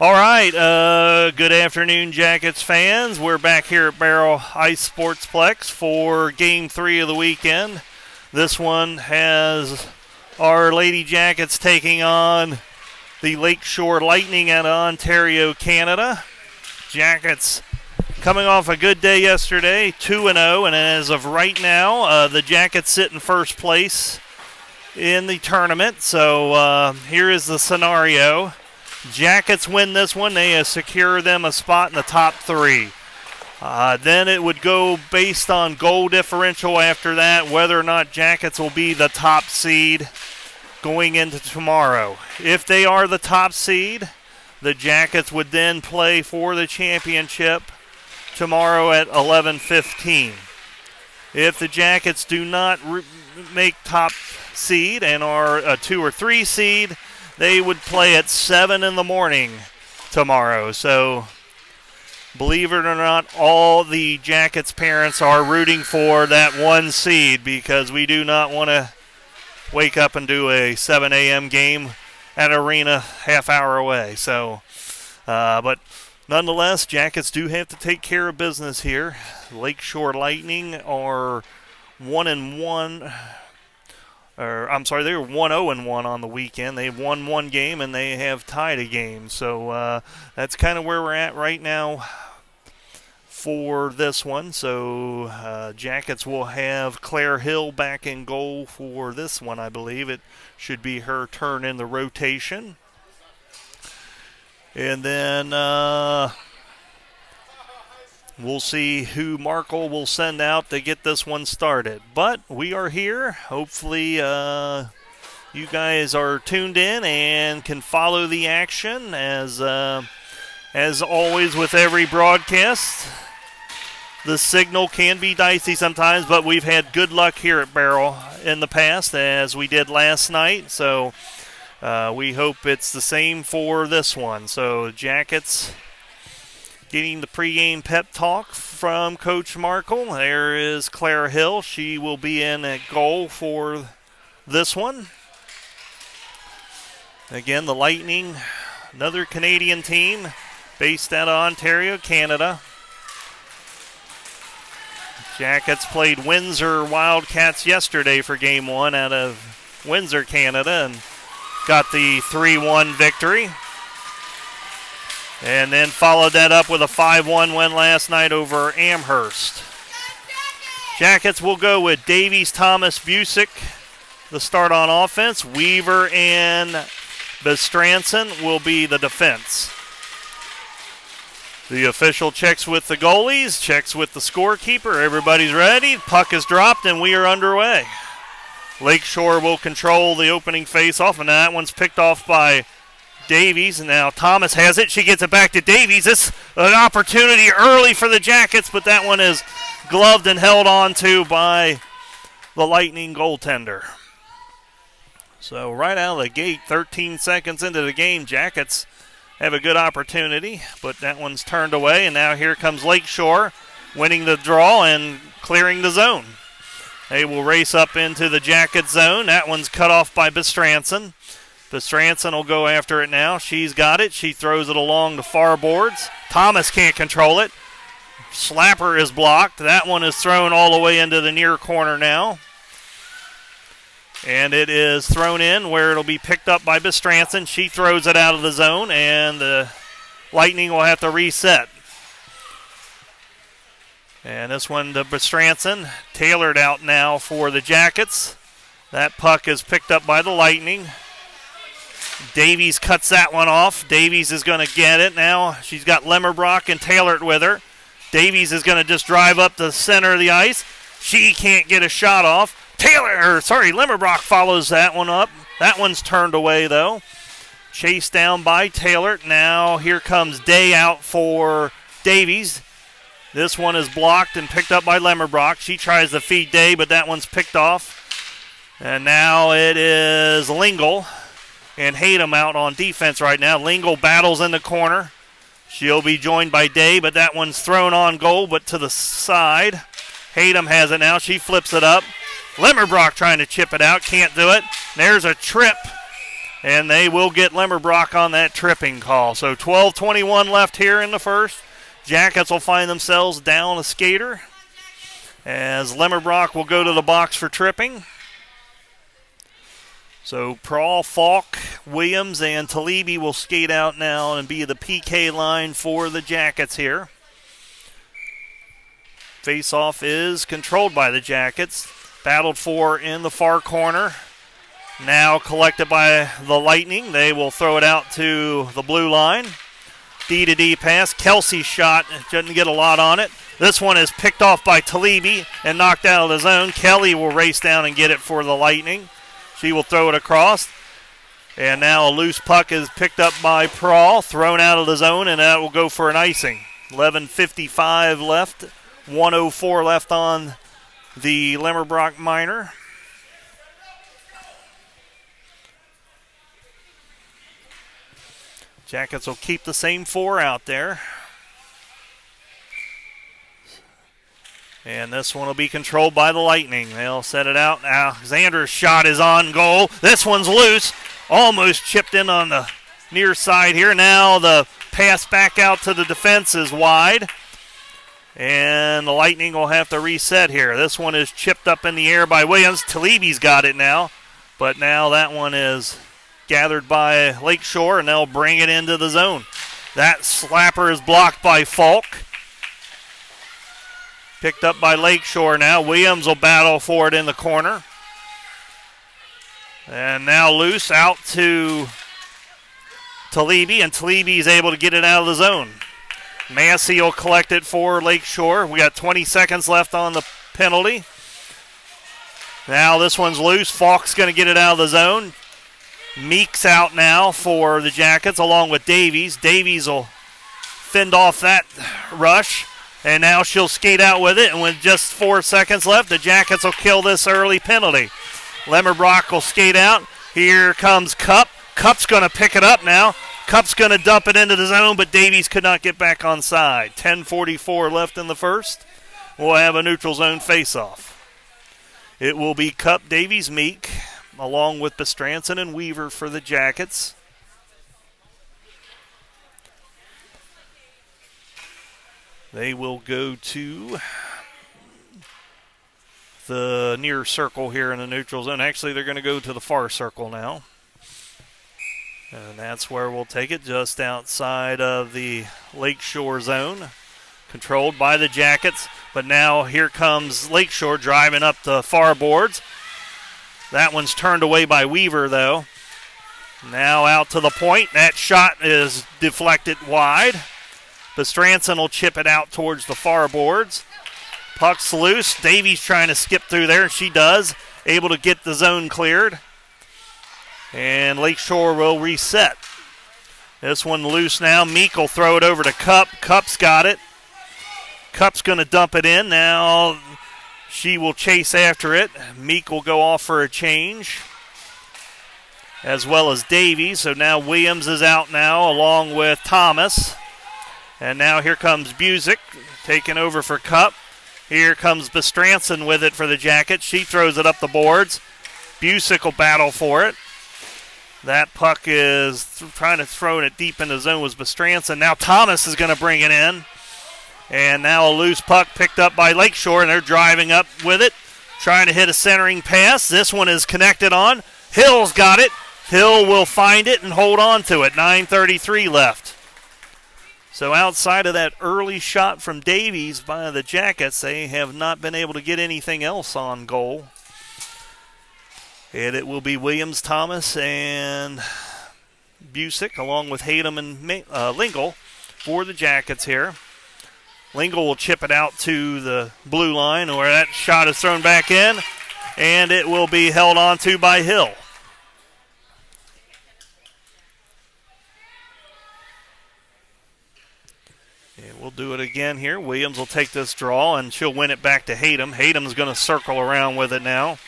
All right, good afternoon, Jackets fans. We're back here at Barrel Ice Sportsplex for Game 3 of the weekend. This one has our Lady Jackets taking on the Lakeshore Lightning out of Ontario, Canada. Jackets coming off a good day yesterday, 2-0, and as of right now, the Jackets sit in first place in the tournament. So here is the scenario. Jackets win this one, they secure them a spot in the top 3. Then it would go based on goal differential after that, whether or not Jackets will be the top seed going into tomorrow. If they are the top seed, the Jackets would then play for the championship tomorrow at 11:15. If the Jackets do not make top seed and are a 2 or 3 seed, they would play at 7 in the morning tomorrow. So, believe it or not, all the Jackets parents are rooting for that 1 seed because we do not want to wake up and do a 7 a.m. game at Arena half hour away. So, but nonetheless, Jackets do have to take care of business here. Lakeshore Lightning are 1-1. They were 1-0-1 on the weekend. They've won 1 game and they have tied a game. So that's kind of where we're at right now for this one. So Jackets will have Claire Hill back in goal for this one, I believe. It should be her turn in the rotation. And then we'll see who Markle will send out to get this one started. But we are here. Hopefully you guys are tuned in and can follow the action as always with every broadcast. The signal can be dicey sometimes, but we've had good luck here at Barrel in the past, as we did last night. So we hope it's the same for this one. So Jackets getting the pregame pep talk from Coach Markle. There is Claire Hill. She will be in at goal for this one. Again, the Lightning, another Canadian team based out of Ontario, Canada. Jackets played Windsor Wildcats yesterday for Game 1 out of Windsor, Canada, and got the 3-1 victory. And then followed that up with a 5-1 win last night over Amherst. Jackets will go with Davies, Thomas, Busick, the start on offense. Weaver and Bestranson will be the defense. The official checks with the goalies, checks with the scorekeeper. Everybody's ready. Puck is dropped, and we are underway. Lakeshore will control the opening faceoff, and that one's picked off by Davies. And now Thomas has it. She gets it back to Davies. This is an opportunity early for the Jackets, but that one is gloved and held on to by the Lightning goaltender. So right out of the gate, 13 seconds into the game, Jackets have a good opportunity, but that one's turned away, and now here comes Lakeshore winning the draw and clearing the zone. They will race up into the Jacket zone. That one's cut off by Bestranson. Bestranson will go after it now. She's got it. She throws it along the far boards. Thomas can't control it. Slapper is blocked. That one is thrown all the way into the near corner now. And it is thrown in where it'll be picked up by Bestranson. She throws it out of the zone, and the Lightning will have to reset. And this one to Bestranson, tailored out now for the Jackets. That puck is picked up by the Lightning. Davies cuts that one off. Davies is going to get it now. She's got Lemmerbrock and Taylor with her. Davies is going to just drive up the center of the ice. She can't get a shot off. Lemmerbrock follows that one up. That one's turned away, though. Chased down by Taylor. Now here comes Day out for Davies. This one is blocked and picked up by Lemmerbrock. She tries to feed Day, but that one's picked off. And now it is Lingle and Hayden out on defense right now. Lingle battles in the corner. She'll be joined by Day, but that one's thrown on goal, but to the side. Hayden has it now. She flips it up. Lemmerbrock trying to chip it out. Can't do it. There's a trip And they will get Lemmerbrock on that tripping call. So 12:21 left here in the first. Jackets will find themselves down a skater as Lemmerbrock will go to the box for tripping. So Prawl, Falk, Williams, and Talibi will skate out now and be the PK line for the Jackets here. Face-off is controlled by the Jackets. Battled for in the far corner. Now collected by the Lightning. They will throw it out to the blue line. D-to-D pass. Kelsey's shot doesn't get a lot on it. This one is picked off by Talibi and knocked out of the zone. Kelly will race down and get it for the Lightning. She will throw it across. And now a loose puck is picked up by Prawl, thrown out of the zone, and that will go for an icing. 11:55 left. 1:04 left on the Lemmerbrock minor. Jackets will keep the same four out there. And this one will be controlled by the Lightning. They'll set it out. Alexander's shot is on goal. This one's loose. Almost chipped in on the near side here. Now the pass back out to the defense is wide. And the Lightning will have to reset here. This one is chipped up in the air by Williams. Talibi's got it now. But now that one is gathered by Lakeshore, and they'll bring it into the zone. That slapper is blocked by Falk. Picked up by Lakeshore now. Williams will battle for it in the corner. And now loose out to Talibi, and Talibi is able to get it out of the zone. Massey will collect it for Lakeshore. We got 20 seconds left on the penalty. Now this one's loose. Falk's going to get it out of the zone. Meek's out now for the Jackets along with Davies. Davies will fend off that rush. And now she'll skate out with it. And with just 4 seconds left, the Jackets will kill this early penalty. Lemmerbrock will skate out. Here comes Cup. Cup's going to pick it up now. Cup's going to dump it into the zone, but Davies could not get back on side. 10:44 left in the first. We'll have a neutral zone face-off. It will be Cup, Davies, Meek, along with Bestranson and Weaver for the Jackets. They will go to the near circle here in the neutral zone. Actually, they're going to go to the far circle now. And that's where we'll take it, just outside of the Lakeshore zone. Controlled by the Jackets. But now here comes Lakeshore driving up the far boards. That one's turned away by Weaver, though. Now out to the point. That shot is deflected wide. Bestranson will chip it out towards the far boards. Puck's loose. Davies trying to skip through there, and she does. Able to get the zone cleared. And Lakeshore will reset. This one loose now. Meek will throw it over to Cup. Cup's got it. Cup's going to dump it in. Now she will chase after it. Meek will go off for a change, as well as Davies. So now Williams is out now along with Thomas. And now here comes Busick taking over for Cup. Here comes Bestranson with it for the Jackets. She throws it up the boards. Busick will battle for it. That puck is trying to throw it deep in the zone was Bestranson. Now Thomas is going to bring it in. And now a loose puck picked up by Lakeshore, and they're driving up with it, trying to hit a centering pass. This one is connected on. Hill's got it. Hill will find it and hold on to it. 9:33 left. So outside of that early shot from Davies by the Jackets, they have not been able to get anything else on goal. And it will be Williams, Thomas, and Busick, along with Hayden and Lingle for the Jackets here. Lingle will chip it out to the blue line where that shot is thrown back in, and it will be held on to by Hill. And we'll do it again here. Williams will take this draw, and she'll win it back to Hayden. Hayden's going to circle around with it now.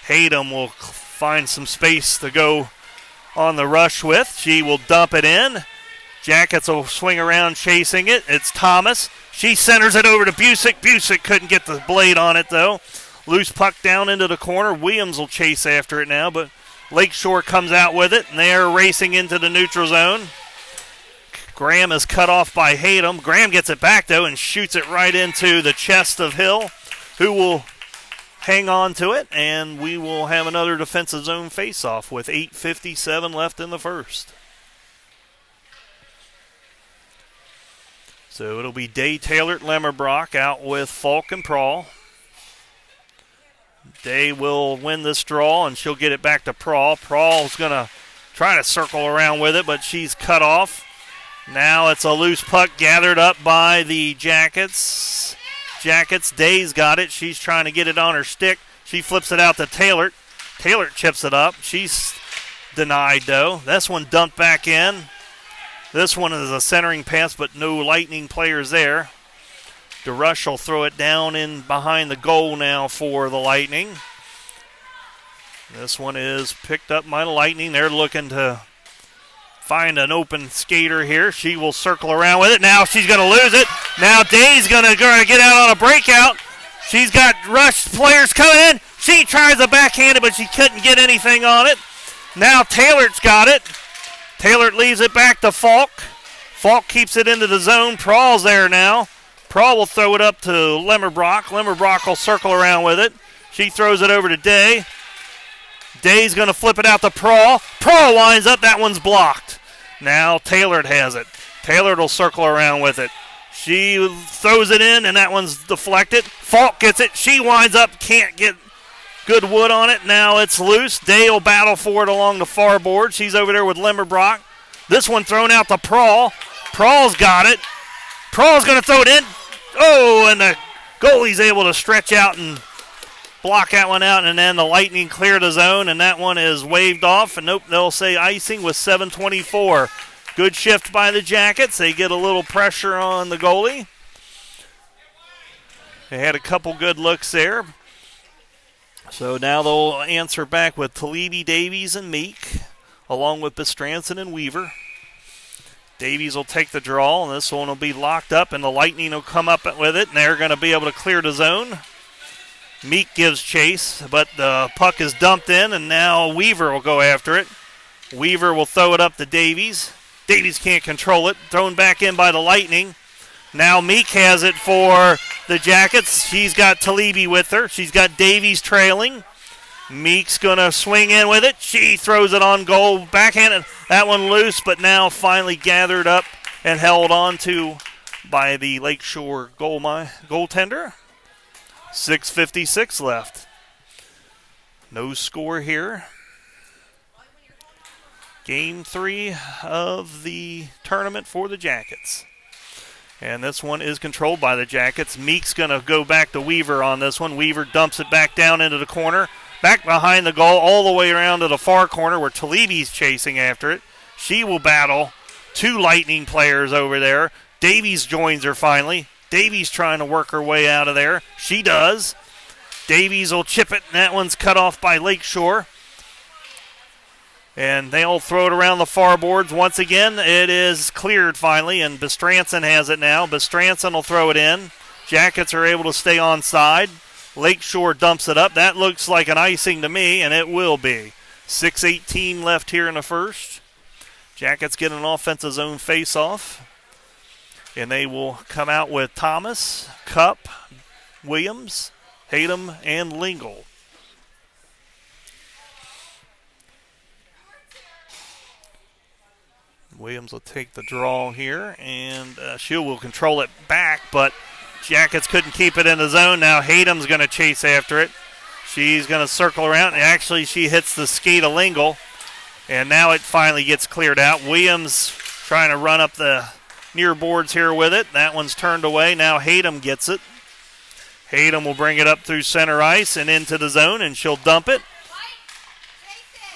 Hayden will find some space to go on the rush with. She will dump it in. Jackets will swing around chasing it. It's Thomas. She centers it over to Busick. Busick couldn't get the blade on it, though. Loose puck down into the corner. Williams will chase after it now, but Lakeshore comes out with it, and they're racing into the neutral zone. Graham is cut off by Hayden. Graham gets it back, though, and shoots it right into the chest of Hill, who will hang on to it, and we will have another defensive zone face-off with 8:57 left in the first. So it'll be Day Taylor at Lemmerbrock out with Falk and Prawl. Day will win this draw, and she'll get it back to Prawl. Prawl's going to try to circle around with it, but she's cut off. Now it's a loose puck gathered up by the Jackets. Day's got it. She's trying to get it on her stick. She flips it out to Taylor. Taylor chips it up. She's denied, though. This one dumped back in. This one is a centering pass, but no Lightning players there. DeRush will throw it down in behind the goal now for the Lightning. This one is picked up by the Lightning. They're looking to find an open skater here. She will circle around with it. Now she's going to lose it. Now Day's going to get out on a breakout. She's got Rush players coming in. She tries to backhand it, but she couldn't get anything on it. Now Taylor's got it. Taylor leaves it back to Falk. Falk keeps it into the zone. Prawl's there now. Prawl will throw it up to Lemmerbrock. Lemmerbrock will circle around with it. She throws it over to Day. Day's going to flip it out to Prawl. Prawl winds up. That one's blocked. Now Taylor has it. Taylor will circle around with it. She throws it in, and that one's deflected. Falk gets it. She winds up. Can't get good wood on it. Now it's loose. Day will battle for it along the far board. She's over there with Lemmerbrock. This one thrown out to Prawl. Prawl's got it. Prawl's going to throw it in. Oh, and the goalie's able to stretch out and block that one out, and then the Lightning clear the zone, and that one is waved off. And nope, they'll say icing with 7:24. Good shift by the Jackets. They get a little pressure on the goalie. They had a couple good looks there. So now they'll answer back with Talibi, Davies, and Meek, along with Bestranson and Weaver. Davies will take the draw, and this one will be locked up, and the Lightning will come up with it, and they're going to be able to clear the zone. Meek gives chase, but the puck is dumped in, and now Weaver will go after it. Weaver will throw it up to Davies. Davies can't control it. Thrown back in by the Lightning. Now Meek has it for the Jackets. She's got Talibi with her. She's got Davies trailing. Meek's going to swing in with it. She throws it on goal. Backhanded. That one loose, but now finally gathered up and held on to by the Lakeshore goaltender. 6:56 left. No score here. Game 3 of the tournament for the Jackets. And this one is controlled by the Jackets. Meek's going to go back to Weaver on this one. Weaver dumps it back down into the corner. Back behind the goal, all the way around to the far corner where Talibi's chasing after it. She will battle two Lightning players over there. Davies joins her finally. Davies trying to work her way out of there. She does. Davies will chip it, and that one's cut off by Lakeshore. And they'll throw it around the far boards. Once again, it is cleared finally, and Bestranson has it now. Bestranson will throw it in. Jackets are able to stay onside. Lakeshore dumps it up. That looks like an icing to me, and it will be. 6:18 left here in the first. Jackets get an offensive zone face-off. And they will come out with Thomas, Cup, Williams, Hayden, and Lingle. Williams will take the draw here, and she will control it back, but Jackets couldn't keep it in the zone. Now Hayden's going to chase after it. She's going to circle around, and actually she hits the skate of Lingle, and now it finally gets cleared out. Williams trying to run up the near boards here with it. That one's turned away. Now Hayden gets it. Hayden will bring it up through center ice and into the zone, and she'll dump it.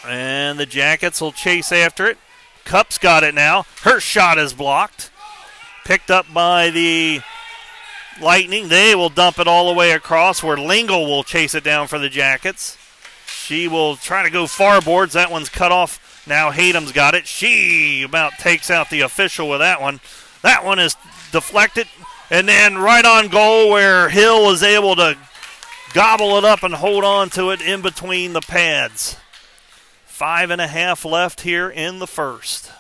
And the Jackets will chase after it. Cup's got it now. Her shot is blocked. Picked up by the Lightning. They will dump it all the way across where Lingle will chase it down for the Jackets. She will try to go far boards. That one's cut off. Now Hayden's got it. She about takes out the official with that one. That one is deflected. And then right on goal where Hill was able to gobble it up and hold on to it in between the pads. 5.5 left here in the first.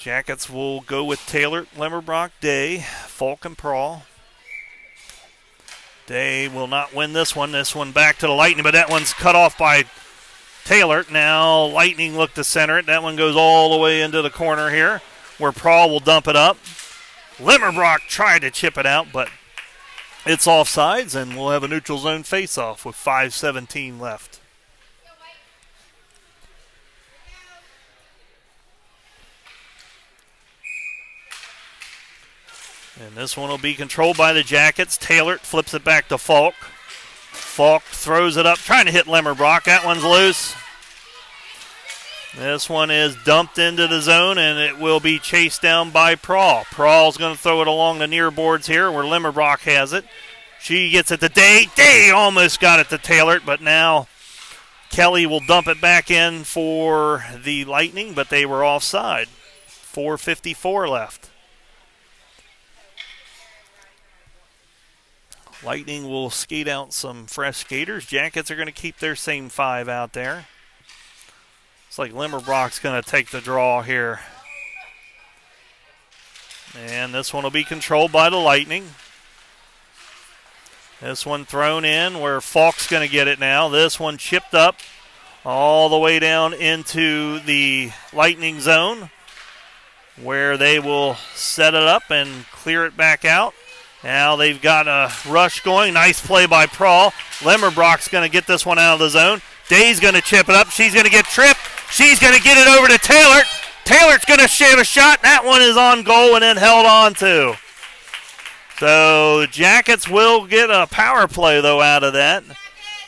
Jackets will go with Taylor, Limmerbrock, Day, Falk, and Prawl. Day will not win this one. This one back to the Lightning, but that one's cut off by Taylor. Now Lightning look to center it. That one goes all the way into the corner here where Prawl will dump it up. Limmerbrock tried to chip it out, but it's offsides, and we'll have a neutral zone face-off with 5:17 left. And this one will be controlled by the Jackets. Taylor flips it back to Falk. Falk throws it up, trying to hit Limmerbrock. That one's loose. This one is dumped into the zone, and it will be chased down by Prawl. Prawl's going to throw it along the near boards here where Limmerbrock has it. She gets it to Day. Day almost got it to Taylor, but now Kelly will dump it back in for the Lightning, but they were offside. 4:54 left. Lightning will skate out some fresh skaters. Jackets are going to keep their same 5 out there. Looks like Limmerbrock's going to take the draw here. And this one will be controlled by the Lightning. This one thrown in where Falk's going to get it now. This one chipped up all the way down into the Lightning zone where they will set it up and clear it back out. Now they've got a rush going. Nice play by Prawl. Limmerbrock's going to get this one out of the zone. Day's going to chip it up. She's going to get tripped. She's going to get it over to Taylor. Taylor's going to shave a shot. That one is on goal and then held on to. So Jackets will get a power play, though, out of that,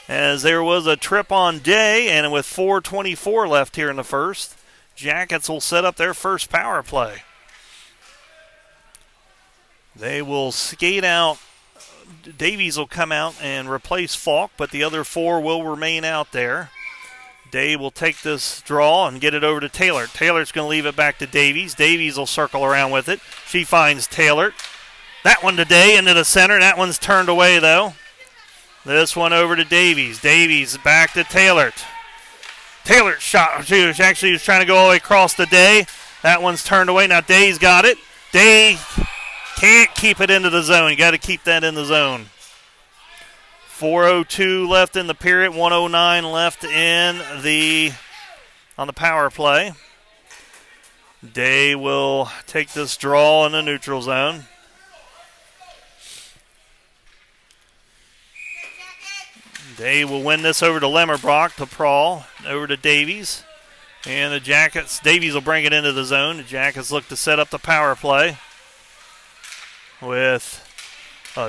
as there was a trip on Day, and with 4:24 left here in the first, Jackets will set up their first power play. They will skate out. Davies will come out and replace Falk, but the other 4 will remain out there. Day will take this draw and get it over to Taylor. Taylor's going to leave it back to Davies. Davies will circle around with it. She finds Taylor. That one to Day into the center. That one's turned away, though. This one over to Davies. Davies back to Taylor. Taylor shot. She was trying to go all the way across the Day. That one's turned away. Now Day's got it. Day can't keep it into the zone. You got to keep that in the zone. 4:02 left in the period. 1:09 left on the power play. Day will take this draw in the neutral zone. Day will win this over to Limmerbrock, to Prawl, over to Davies. And the Jackets, Davies will bring it into the zone. The Jackets look to set up the power play with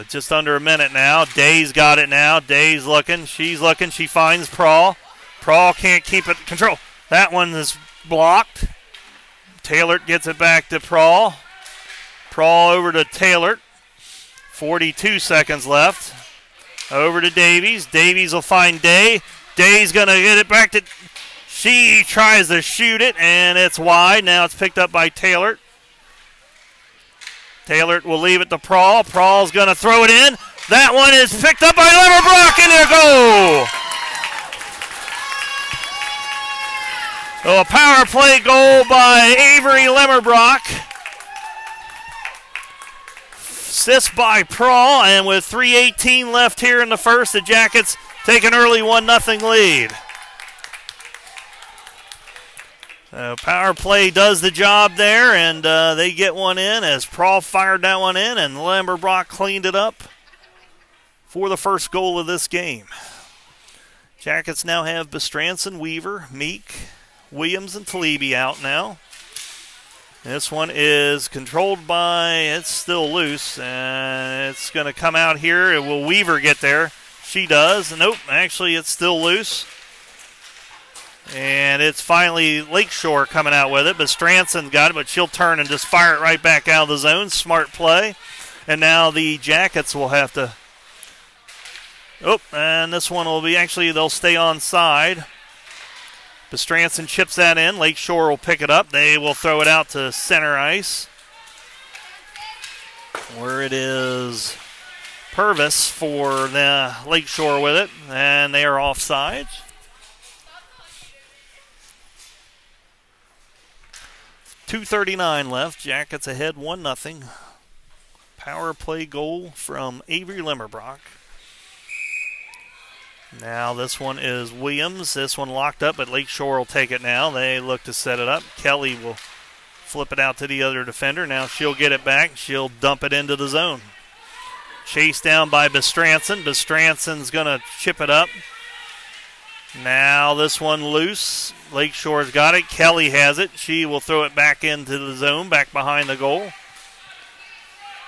just under a minute now. Day's got it now. Day's looking. She's looking. She finds Prawl. Prawl can't keep it control. That one is blocked. Taylor gets it back to Prawl. Prawl over to Taylor. 42 seconds left. Over to Davies. Davies will find Day. Day's going to get it back to... She tries to shoot it, and it's wide. Now it's picked up by Taylor. Taylor will leave it to Prawl. Prawl's going to throw it in. That one is picked up by Limmerbrock, and there goal! So a power play goal by Avery Limmerbrock. Assist by Prawl, and with 3:18 left here in the first, the Jackets take an early 1-0 lead. Power play does the job there, and they get one in as Prawl fired that one in, and Limmerbrock cleaned it up for the first goal of this game. Jackets now have Bestranson, Weaver, Meek, Williams, and Talibi out now. This one is controlled by, it's still loose, and it's going to come out here. Will Weaver get there? She does. Nope, actually it's still loose. And it's finally Lakeshore coming out with it, but Stranson got it, but she'll turn and just fire it right back out of the zone. Smart play. And now the Jackets will have to... Oh, and this one will be, actually they'll stay on side. Bestranson chips that in. Lakeshore will pick it up. They will throw it out to center ice, where it is Purvis for the Lakeshore with it, and they are offsides. .239 left. Jackets ahead 1-0. Power play goal from Avery Limmerbrock. Now this one is Williams. This one locked up, but Lakeshore will take it now. They look to set it up. Kelly will flip it out to the other defender. Now she'll get it back. She'll dump it into the zone. Chased down by Bestranson. Bestranson's going to chip it up. Now this one loose. Lakeshore's got it. Kelly has it. She will throw it back into the zone, back behind the goal.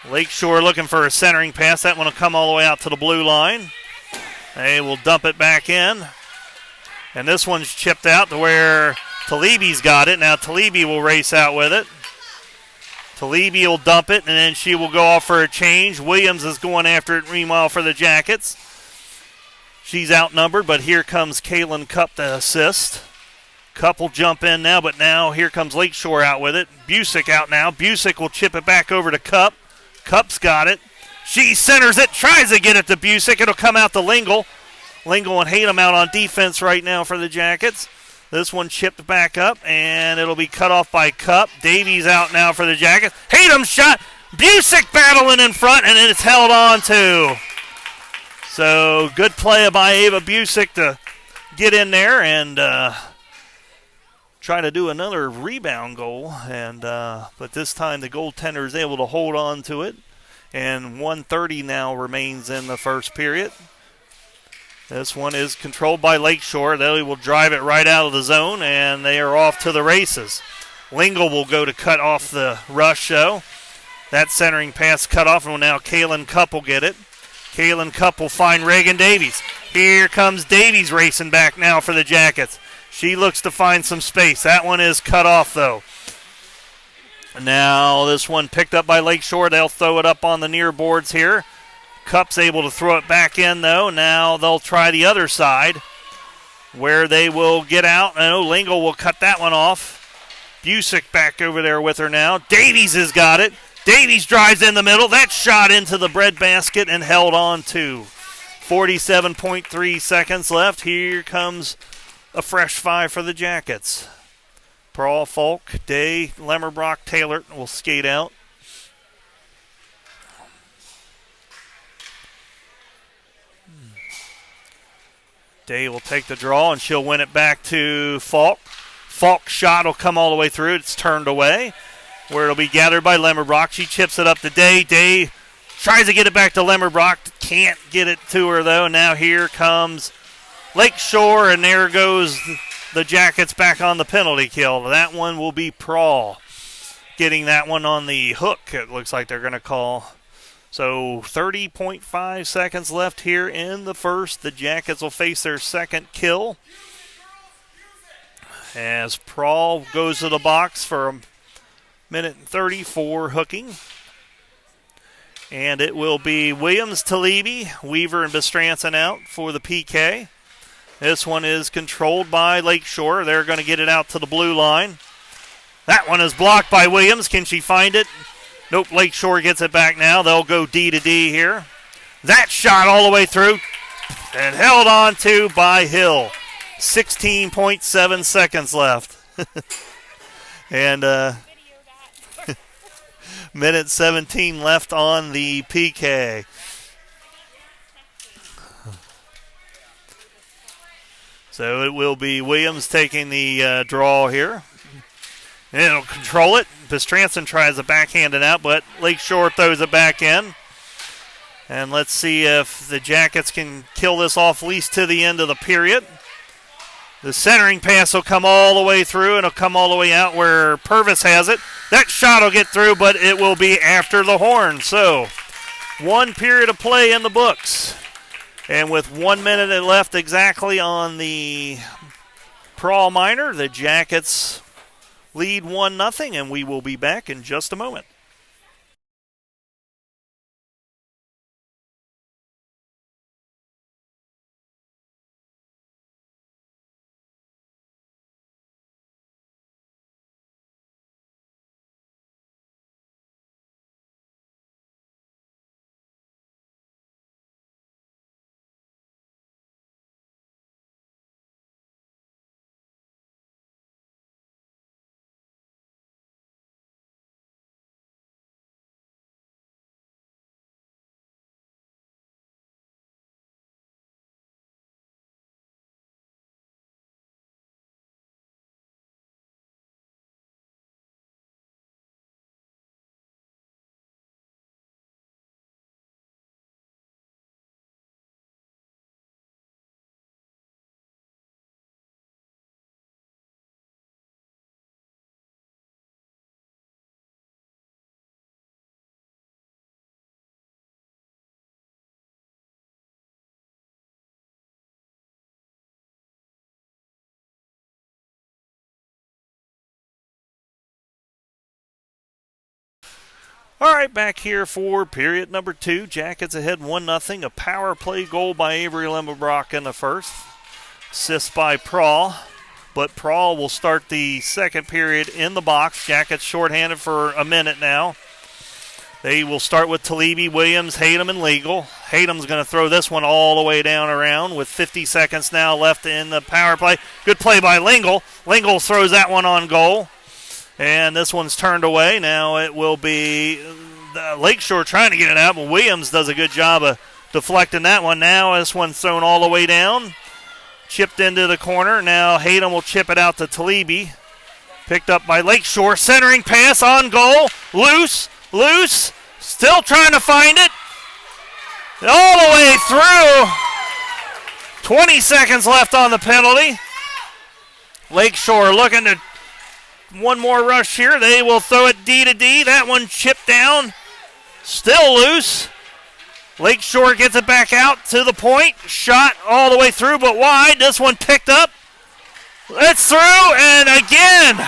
Lakeshore looking for a centering pass. That one will come all the way out to the blue line. They will dump it back in. And this one's chipped out to where Talibi's got it. Now Talibi will race out with it. Talibi will dump it, and then she will go off for a change. Williams is going after it meanwhile for the Jackets. She's outnumbered, but here comes Kaylin Cupp to assist. Cupp will jump in now, but now here comes Lakeshore out with it. Busick out now. Busick will chip it back over to Cupp. Cupp's got it. She centers it, tries to get it to Busick. It'll come out to Lingle. Lingle and Hayden out on defense right now for the Jackets. This one chipped back up, and it'll be cut off by Cupp. Davies out now for the Jackets. Hayden shot. Busick battling in front, and it's held on to. So good play by Ava Busick to get in there and try to do another rebound goal. And but this time the goaltender is able to hold on to it. And 1:30 now remains in the first period. This one is controlled by Lakeshore. They will drive it right out of the zone, and they are off to the races. Lingle will go to cut off the rush, though. That centering pass cut off, and now Kaylin Cupp will get it. Kaylin Cupp will find Reagan Davies. Here comes Davies racing back now for the Jackets. She looks to find some space. That one is cut off, though. Now this one picked up by Lakeshore. They'll throw it up on the near boards here. Cupp's able to throw it back in, though. Now they'll try the other side where they will get out. No, Lingle will cut that one off. Busick back over there with her now. Davies has got it. Davies drives in the middle. That shot into the breadbasket and held on to. 47.3 seconds left. Here comes a fresh five for the Jackets. Pearl, Falk, Day, Lemmerbrock, Taylor will skate out. Day will take the draw, and she'll win it back to Falk. Falk's shot will come all the way through. It's turned away, where it'll be gathered by Lemmerbrock. She chips it up to Day. Day tries to get it back to Lemmerbrock. Can't get it to her, though. Now here comes Lakeshore, and there goes the Jackets back on the penalty kill. That one will be Prawl getting that one on the hook, it looks like they're going to call. So 30.5 seconds left here in the first. The Jackets will face their second kill as Prawl goes to the box for a minute and 30 for hooking. And it will be Williams, Talibi, Weaver, and Bestranson out for the PK. This one is controlled by Lakeshore. They're going to get it out to the blue line. That one is blocked by Williams. Can she find it? Nope, Lakeshore gets it back now. They'll go D to D here. That shot all the way through and held on to by Hill. 16.7 seconds left. And minute 17 left on the PK. So it will be Williams taking the draw here. And it'll control it. Bestranson tries to backhand it out, but Lakeshore throws it back in. And let's see if the Jackets can kill this off at least to the end of the period. The centering pass will come all the way through, and it'll come all the way out where Purvis has it. That shot will get through, but it will be after the horn. So, one period of play in the books. And with 1 minute left exactly on the Prawl Minor, the Jackets lead 1-0, and we will be back in just a moment. All right, back here for period number 2. Jackets ahead 1-0. A power play goal by Avery Limmerbrock in the first. Assist by Prawl. But Prawl will start the second period in the box. Jackets shorthanded for a minute now. They will start with Talibi, Williams, Hayden, and Legal. Hayden's going to throw this one all the way down around with 50 seconds now left in the power play. Good play by Lingle. Lingle throws that one on goal. And this one's turned away. Now it will be Lakeshore trying to get it out, but Williams does a good job of deflecting that one. Now this one's thrown all the way down. Chipped into the corner. Now Hayden will chip it out to Talibi. Picked up by Lakeshore. Centering pass on goal. Loose. Still trying to find it. All the way through. 20 seconds left on the penalty. Lakeshore looking to one more rush here. They will throw it D to D. That one chipped down. Still loose. Lakeshore gets it back out to the point. Shot all the way through, but wide. This one picked up. It's through, and again,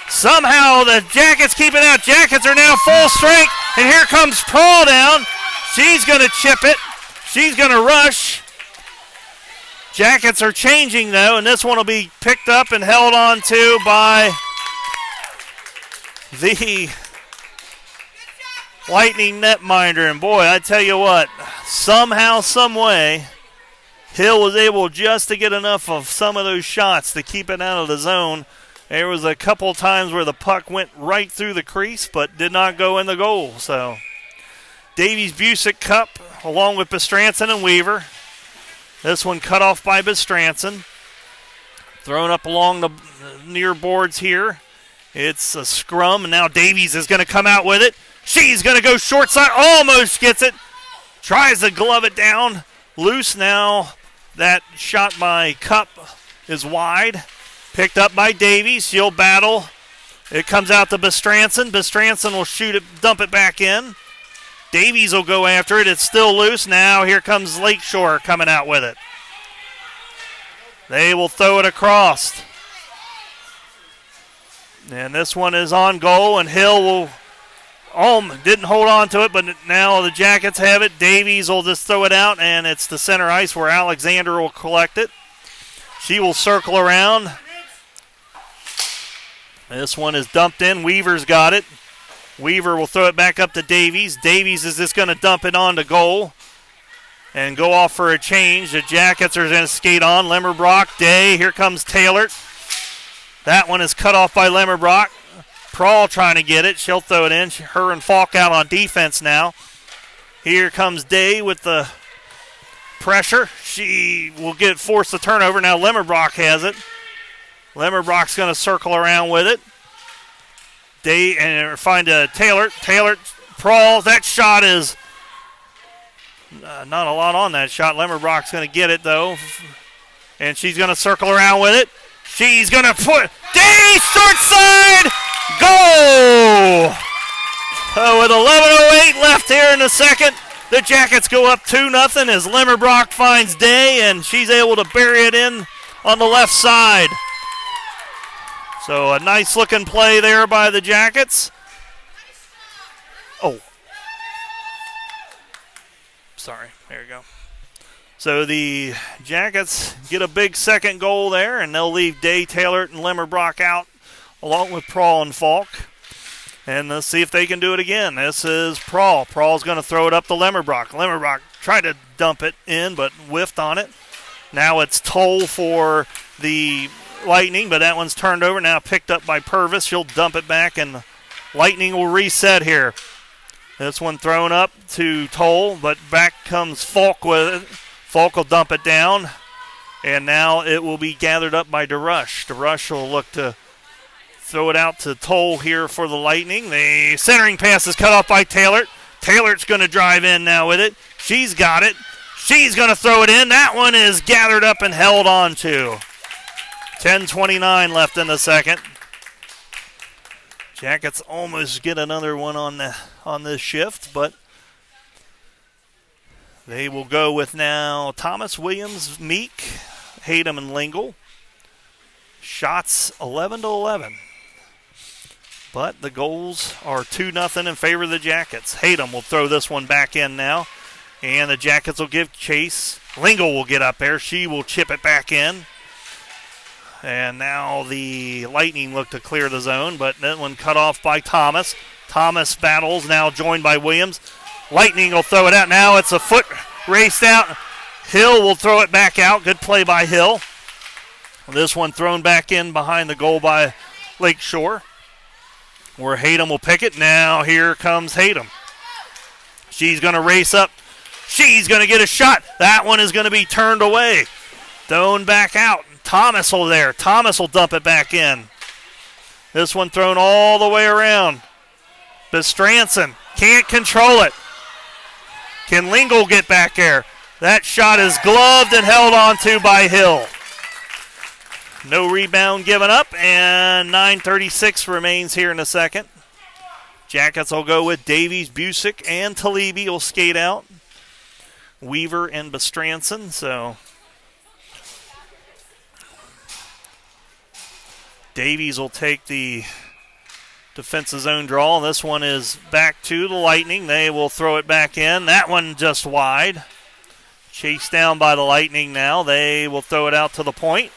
somehow the Jackets keep it out. Jackets are now full strength, and here comes Prawl down. She's going to chip it. She's going to rush. Jackets are changing, though, and this one will be picked up and held on to by the Lightning netminder. And boy, I tell you what, somehow, some way, Hill was able just to get enough of some of those shots to keep it out of the zone. There was a couple times where the puck went right through the crease but did not go in the goal. So Davies Busick Cup along with Bestranson and Weaver. This one cut off by Bestranson. Thrown up along the near boards here. It's a scrum, and now Davies is going to come out with it. She's going to go short side, almost gets it. Tries to glove it down. Loose now. That shot by Cup is wide. Picked up by Davies. She'll battle. It comes out to Bestranson. Bestranson will shoot it, dump it back in. Davies will go after it. It's still loose. Now here comes Lakeshore coming out with it. They will throw it across. And this one is on goal, and Hill will didn't hold on to it, but now the Jackets have it. Davies will just throw it out, and it's the center ice where Alexander will collect it. She will circle around. This one is dumped in. Weaver's got it. Weaver will throw it back up to Davies. Davies is just going to dump it on to goal and go off for a change. The Jackets are going to skate on. Limmerbrock, Day. Here comes Taylor. That one is cut off by Limmerbrock. Prawl trying to get it. She'll throw it in. Her and Falk out on defense now. Here comes Day with the pressure. She will force the turnover. Now Limmerbrock has it. Limmerbrock's going to circle around with it. Day and find Taylor. Taylor, Prawl. That shot is not a lot on that shot. Limmerbrock's going to get it, though. And she's going to circle around with it. She's going to put Day short side. Goal! With 11:08 left here in the second, the Jackets go up 2-0 as Limmerbrock finds Day, and she's able to bury it in on the left side. So a nice looking play there by the Jackets. Oh. Sorry, there you go. So the Jackets get a big second goal there, and they'll leave Day, Taylor, and Limmerbrock out along with Prawl and Falk. And let's see if they can do it again. This is Prawl. Prawl's going to throw it up to Limmerbrock. Limmerbrock tried to dump it in, but whiffed on it. Now it's Toll for the Lightning, but that one's turned over. Now picked up by Purvis. She'll dump it back, and Lightning will reset here. This one thrown up to Toll, but back comes Falk with it. Falk will dump it down, and now it will be gathered up by DeRush. DeRush will look to throw it out to Toll here for the Lightning. The centering pass is cut off by Taylor. Taylor's going to drive in now with it. She's got it. She's going to throw it in. That one is gathered up and held on to. 10:29 left in the second. Jackets almost get another one on this shift, but they will go with now Thomas, Williams, Meek, Hayden, and Lingle. Shots 11-11. But the goals are 2-0 in favor of the Jackets. Hayden will throw this one back in now. And the Jackets will give chase. Lingle will get up there. She will chip it back in. And now the Lightning look to clear the zone, but that one cut off by Thomas. Thomas battles, now joined by Williams. Lightning will throw it out. Now it's a foot raced out. Hill will throw it back out. Good play by Hill. This one thrown back in behind the goal by Lakeshore, where Hayden will pick it. Now here comes Hayden. She's going to race up. She's going to get a shot. That one is going to be turned away. Thrown back out. Thomas will there. Thomas will dump it back in. This one thrown all the way around. Bestranson can't control it. Can Lingle get back there? That shot is gloved and held onto by Hill. No rebound given up, and 9:36 remains here in the second. Jackets will go with Davies, Busick, and Talibi will skate out. Weaver and Bestranson, so Davies will take the defensive zone draw. This one is back to the Lightning. They will throw it back in. That one just wide. Chased down by the Lightning now. They will throw it out to the point.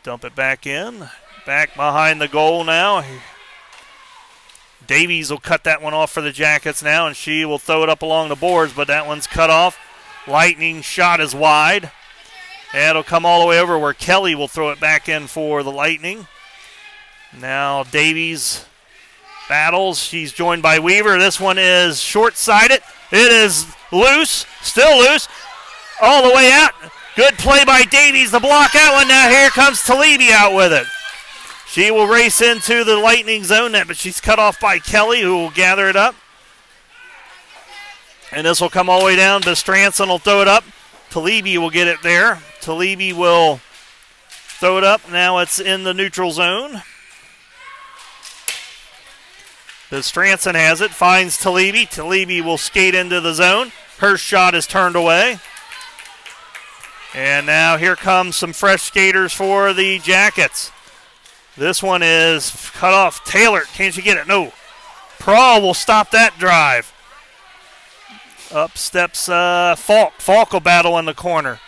Dump it back in. Back behind the goal now. Davies will cut that one off for the Jackets now, and she will throw it up along the boards, but that one's cut off. Lightning shot is wide. And it'll come all the way over where Kelly will throw it back in for the Lightning. Now Davies battles. She's joined by Weaver. This one is short-sided. It is loose. Still loose. All the way out. Good play by Davies to block that one. Now here comes Talibi out with it. She will race into the Lightning zone net, but she's cut off by Kelly, who will gather it up. And this will come all the way down. Bestranson will throw it up. Talibi will get it there. Talibi will throw it up. Now it's in the neutral zone. Bestranson has it. Finds Talibi. Talibi will skate into the zone. Her shot is turned away. And now here comes some fresh skaters for the Jackets. This one is cut off. Taylor, can she get it? No. Prawl will stop that drive. Up steps Falk. Falk will battle in the corner.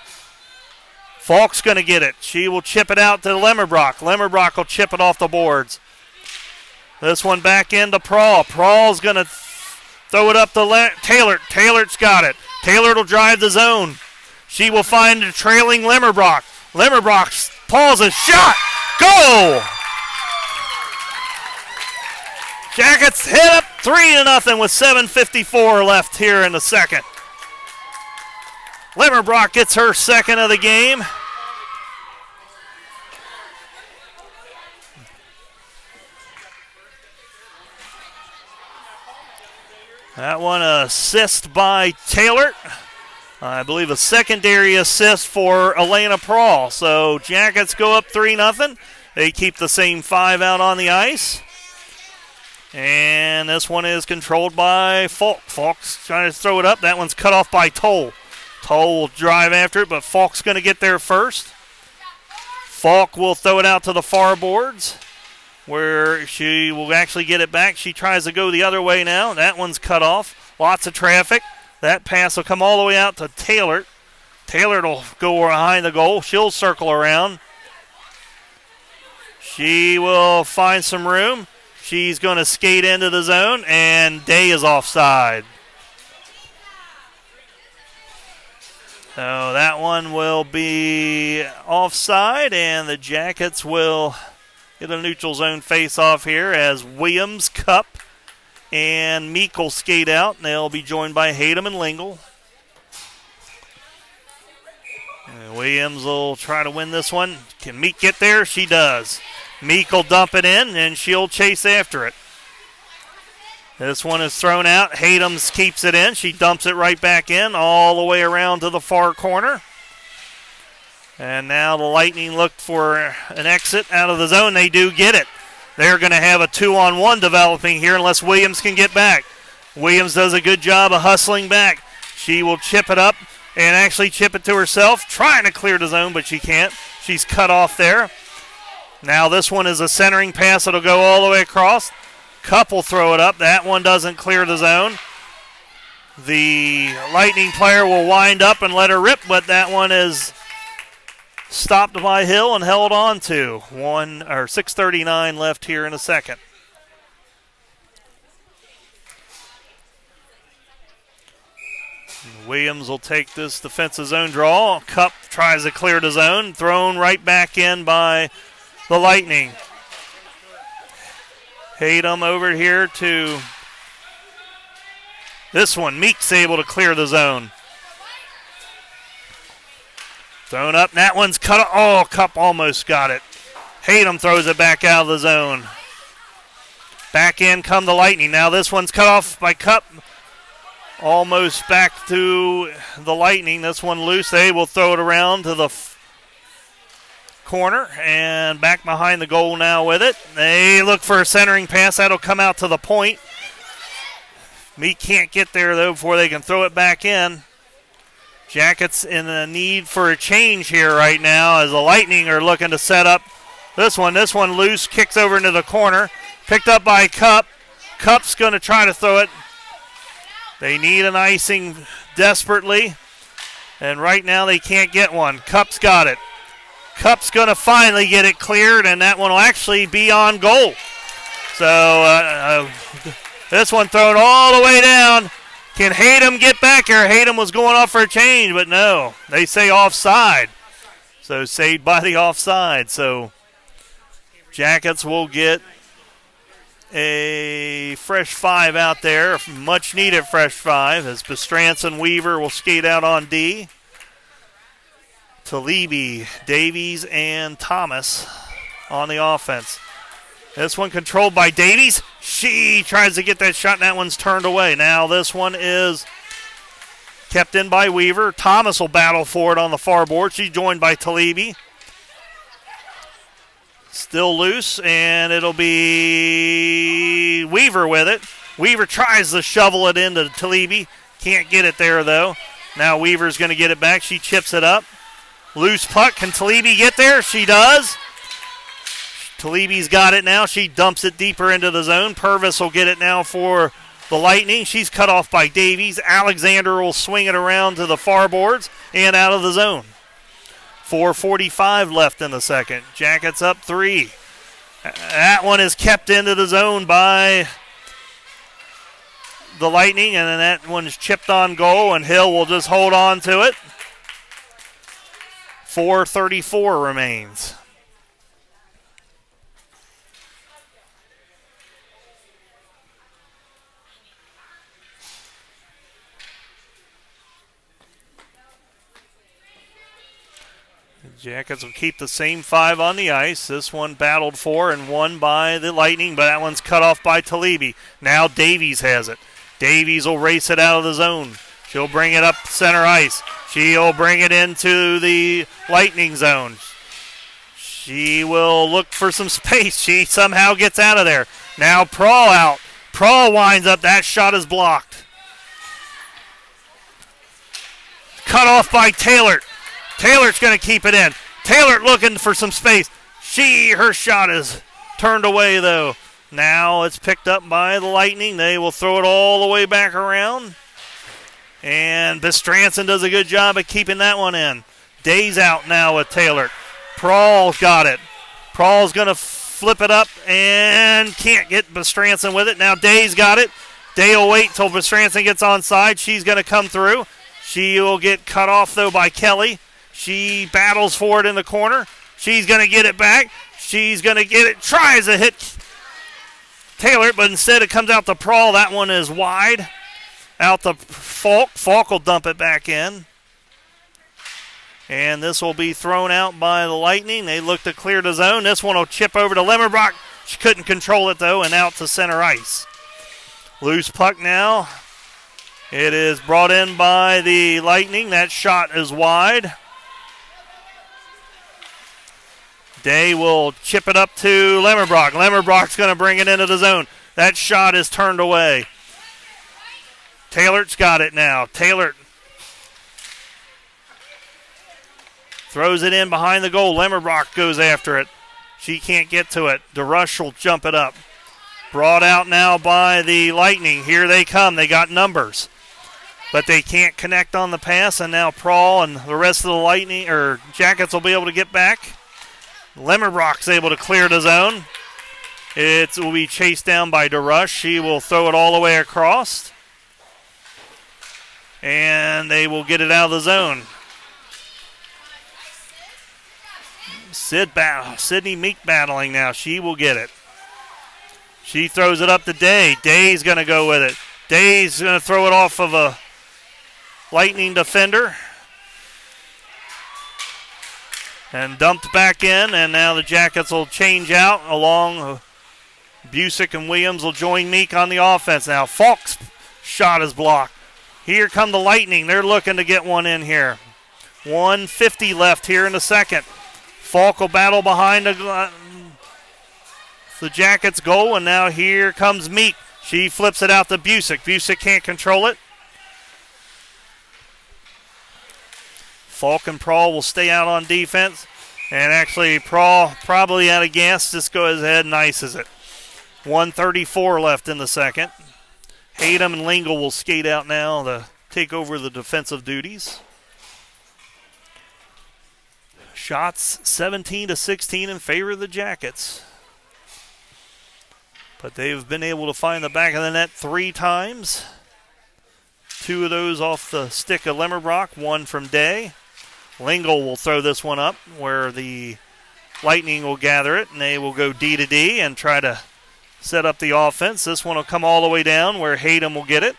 Falk's going to get it. She will chip it out to Lemmerbrock. Lemmerbrock will chip it off the boards. This one back into Prawl. Prawl's going to throw it up to Taylor. Taylor's got it. Taylor will drive the zone. She will find a trailing Lemmerbrock. Lemmerbrock pulls a shot. Goal! Jackets hit up 3-0 with 7:54 left here in the second. Lemmerbrock gets her second of the game. That one assist by Taylor. I believe a secondary assist for Elena Prawl. So Jackets go up 3-0. They keep the same 5 out on the ice. And this one is controlled by Falk. Falk's trying to throw it up. That one's cut off by Toll. Toll will drive after it, but Falk's going to get there first. Falk will throw it out to the far boards, where she will actually get it back. She tries to go the other way now. That one's cut off. Lots of traffic. That pass will come all the way out to Taylor. Taylor will go behind the goal. She'll circle around. She will find some room. She's going to skate into the zone, and Day is offside. So that one will be offside, and the Jackets will get a neutral zone face-off here as Williams, Cup, and Meek will skate out. And they'll be joined by Hayden and Lingle. And Williams will try to win this one. Can Meek get there? She does. Meek will dump it in, and she'll chase after it. This one is thrown out. Hayden keeps it in. She dumps it right back in, all the way around to the far corner. And now the Lightning look for an exit out of the zone. They do get it. They're going to have a 2-on-1 developing here unless Williams can get back. Williams does a good job of hustling back. She will chip it up and actually chip it to herself, trying to clear the zone, but she can't. She's cut off there. Now this one is a centering pass. It'll go all the way across. Cup will throw it up. That one doesn't clear the zone. The Lightning player will wind up and let her rip, but that one is stopped by Hill and held on to. 6:39 left here in a second. Williams will take this defensive zone draw. Cup tries to clear the zone. Thrown right back in by the Lightning. Hayden over here to this one. Meek's able to clear the zone. Thrown up. That one's cut. Oh, Cup almost got it. Hayden throws it back out of the zone. Back in come the Lightning. Now this one's cut off by Cup. Almost back to the Lightning. This one loose. They will throw it around to the corner and back behind the goal now with it. They look for a centering pass. That'll come out to the point. Meek can't get there, though, before they can throw it back in. Jackets in a need for a change here right now as the Lightning are looking to set up this one. This one loose. Kicks over into the corner. Picked up by Cup. Cup's going to try to throw it. They need an icing desperately, and right now they can't get one. Cup's got it. Cup's going to finally get it cleared, and that one will actually be on goal. So this one thrown all the way down. Can Hayden get back here? Hayden was going off for a change, but no. They say offside. So saved by the offside. So Jackets will get a fresh 5 out there, much needed fresh 5 as Bestranson Weaver will skate out on D. Talibi, Davies, and Thomas on the offense. This one controlled by Davies. She tries to get that shot, and that one's turned away. Now this one is kept in by Weaver. Thomas will battle for it on the far board. She's joined by Talibi. Still loose, and it'll be Weaver with it. Weaver tries to shovel it into Talibi. Can't get it there, though. Now Weaver's going to get it back. She chips it up. Loose puck. Can Talibi get there? She does. Talibi's got it now. She dumps it deeper into the zone. Purvis will get it now for the Lightning. She's cut off by Davies. Alexander will swing it around to the far boards and out of the zone. 4:45 left in the second. Jackets up 3. That one is kept into the zone by the Lightning, and then that one's chipped on goal, and Hill will just hold on to it. 4:34 remains. Jackets will keep the same 5 on the ice. This one battled for and won by the Lightning, but that one's cut off by Talibi. Now Davies has it. Davies will race it out of the zone. She'll bring it up center ice. She'll bring it into the Lightning zone. She will look for some space. She somehow gets out of there. Now Prawl out. Prawl winds up. That shot is blocked. Cut off by Taylor. Taylor's going to keep it in. Taylor looking for some space. Her shot is turned away, though. Now it's picked up by the Lightning. They will throw it all the way back around. And Bestranson does a good job of keeping that one in. Day's out now with Taylor. Prawl got it. Prawl's going to flip it up and can't get Bestranson with it. Now Day's got it. Day will wait till Bestranson gets onside. She's going to come through. She will get cut off, though, by Kelly. She battles for it in the corner. She's going to get it back. She's going to get it. Tries to hit Taylor, but instead it comes out to Prawl. That one is wide. Out to Falk. Falk will dump it back in. And this will be thrown out by the Lightning. They look to clear the zone. This one will chip over to Limmerbrock. She couldn't control it, though, and out to center ice. Loose puck now. It is brought in by the Lightning. That shot is wide. Day will chip it up to Lemmerbrock. Lemmerbrock's going to bring it into the zone. That shot is turned away. Taylor's got it now. Taylor throws it in behind the goal. Lemmerbrock goes after it. She can't get to it. DeRush will jump it up. Brought out now by the Lightning. Here they come. They got numbers. But they can't connect on the pass, and now Prawl and the rest of the Lightning or Jackets will be able to get back. Lemmerbrock's able to clear the zone. It will be chased down by DeRush. She will throw it all the way across. And they will get it out of the zone. Sydney Meek battling now. She will get it. She throws it up to Day. Day's going to go with it. Day's going to throw it off of a Lightning defender. And dumped back in, and now the Jackets will change out along. Busick and Williams will join Meek on the offense now. Falk's shot is blocked. Here come the Lightning. They're looking to get one in here. 1:50 left here in the second. Falk will battle behind the Jackets' goal, and now here comes Meek. She flips it out to Busick. Busick can't control it. Falk and Prawl will stay out on defense. And actually, Prawl probably out of gas. Just goes ahead and ices it. 1:34 left in the second. Hayden and Lingle will skate out now to take over the defensive duties. Shots 17-16 in favor of the Jackets. But they've been able to find the back of the net 3 times. 2 of those off the stick of Lemmerbrock, 1 from Day. Lingle will throw this one up where the Lightning will gather it, and they will go D to D and try to set up the offense. This one will come all the way down where Hayden will get it.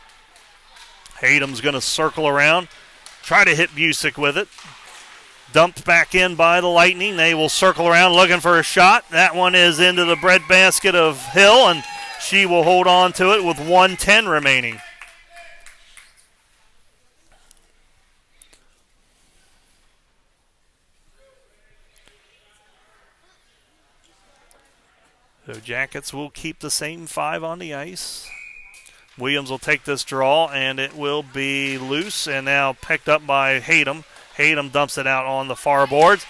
Hayden's going to circle around, try to hit Busick with it. Dumped back in by the Lightning. They will circle around looking for a shot. That one is into the breadbasket of Hill, and she will hold on to it with 1:10 remaining. So Jackets will keep the same 5 on the ice. Williams will take this draw, and it will be loose and now picked up by Hayden. Hayden dumps it out on the far boards.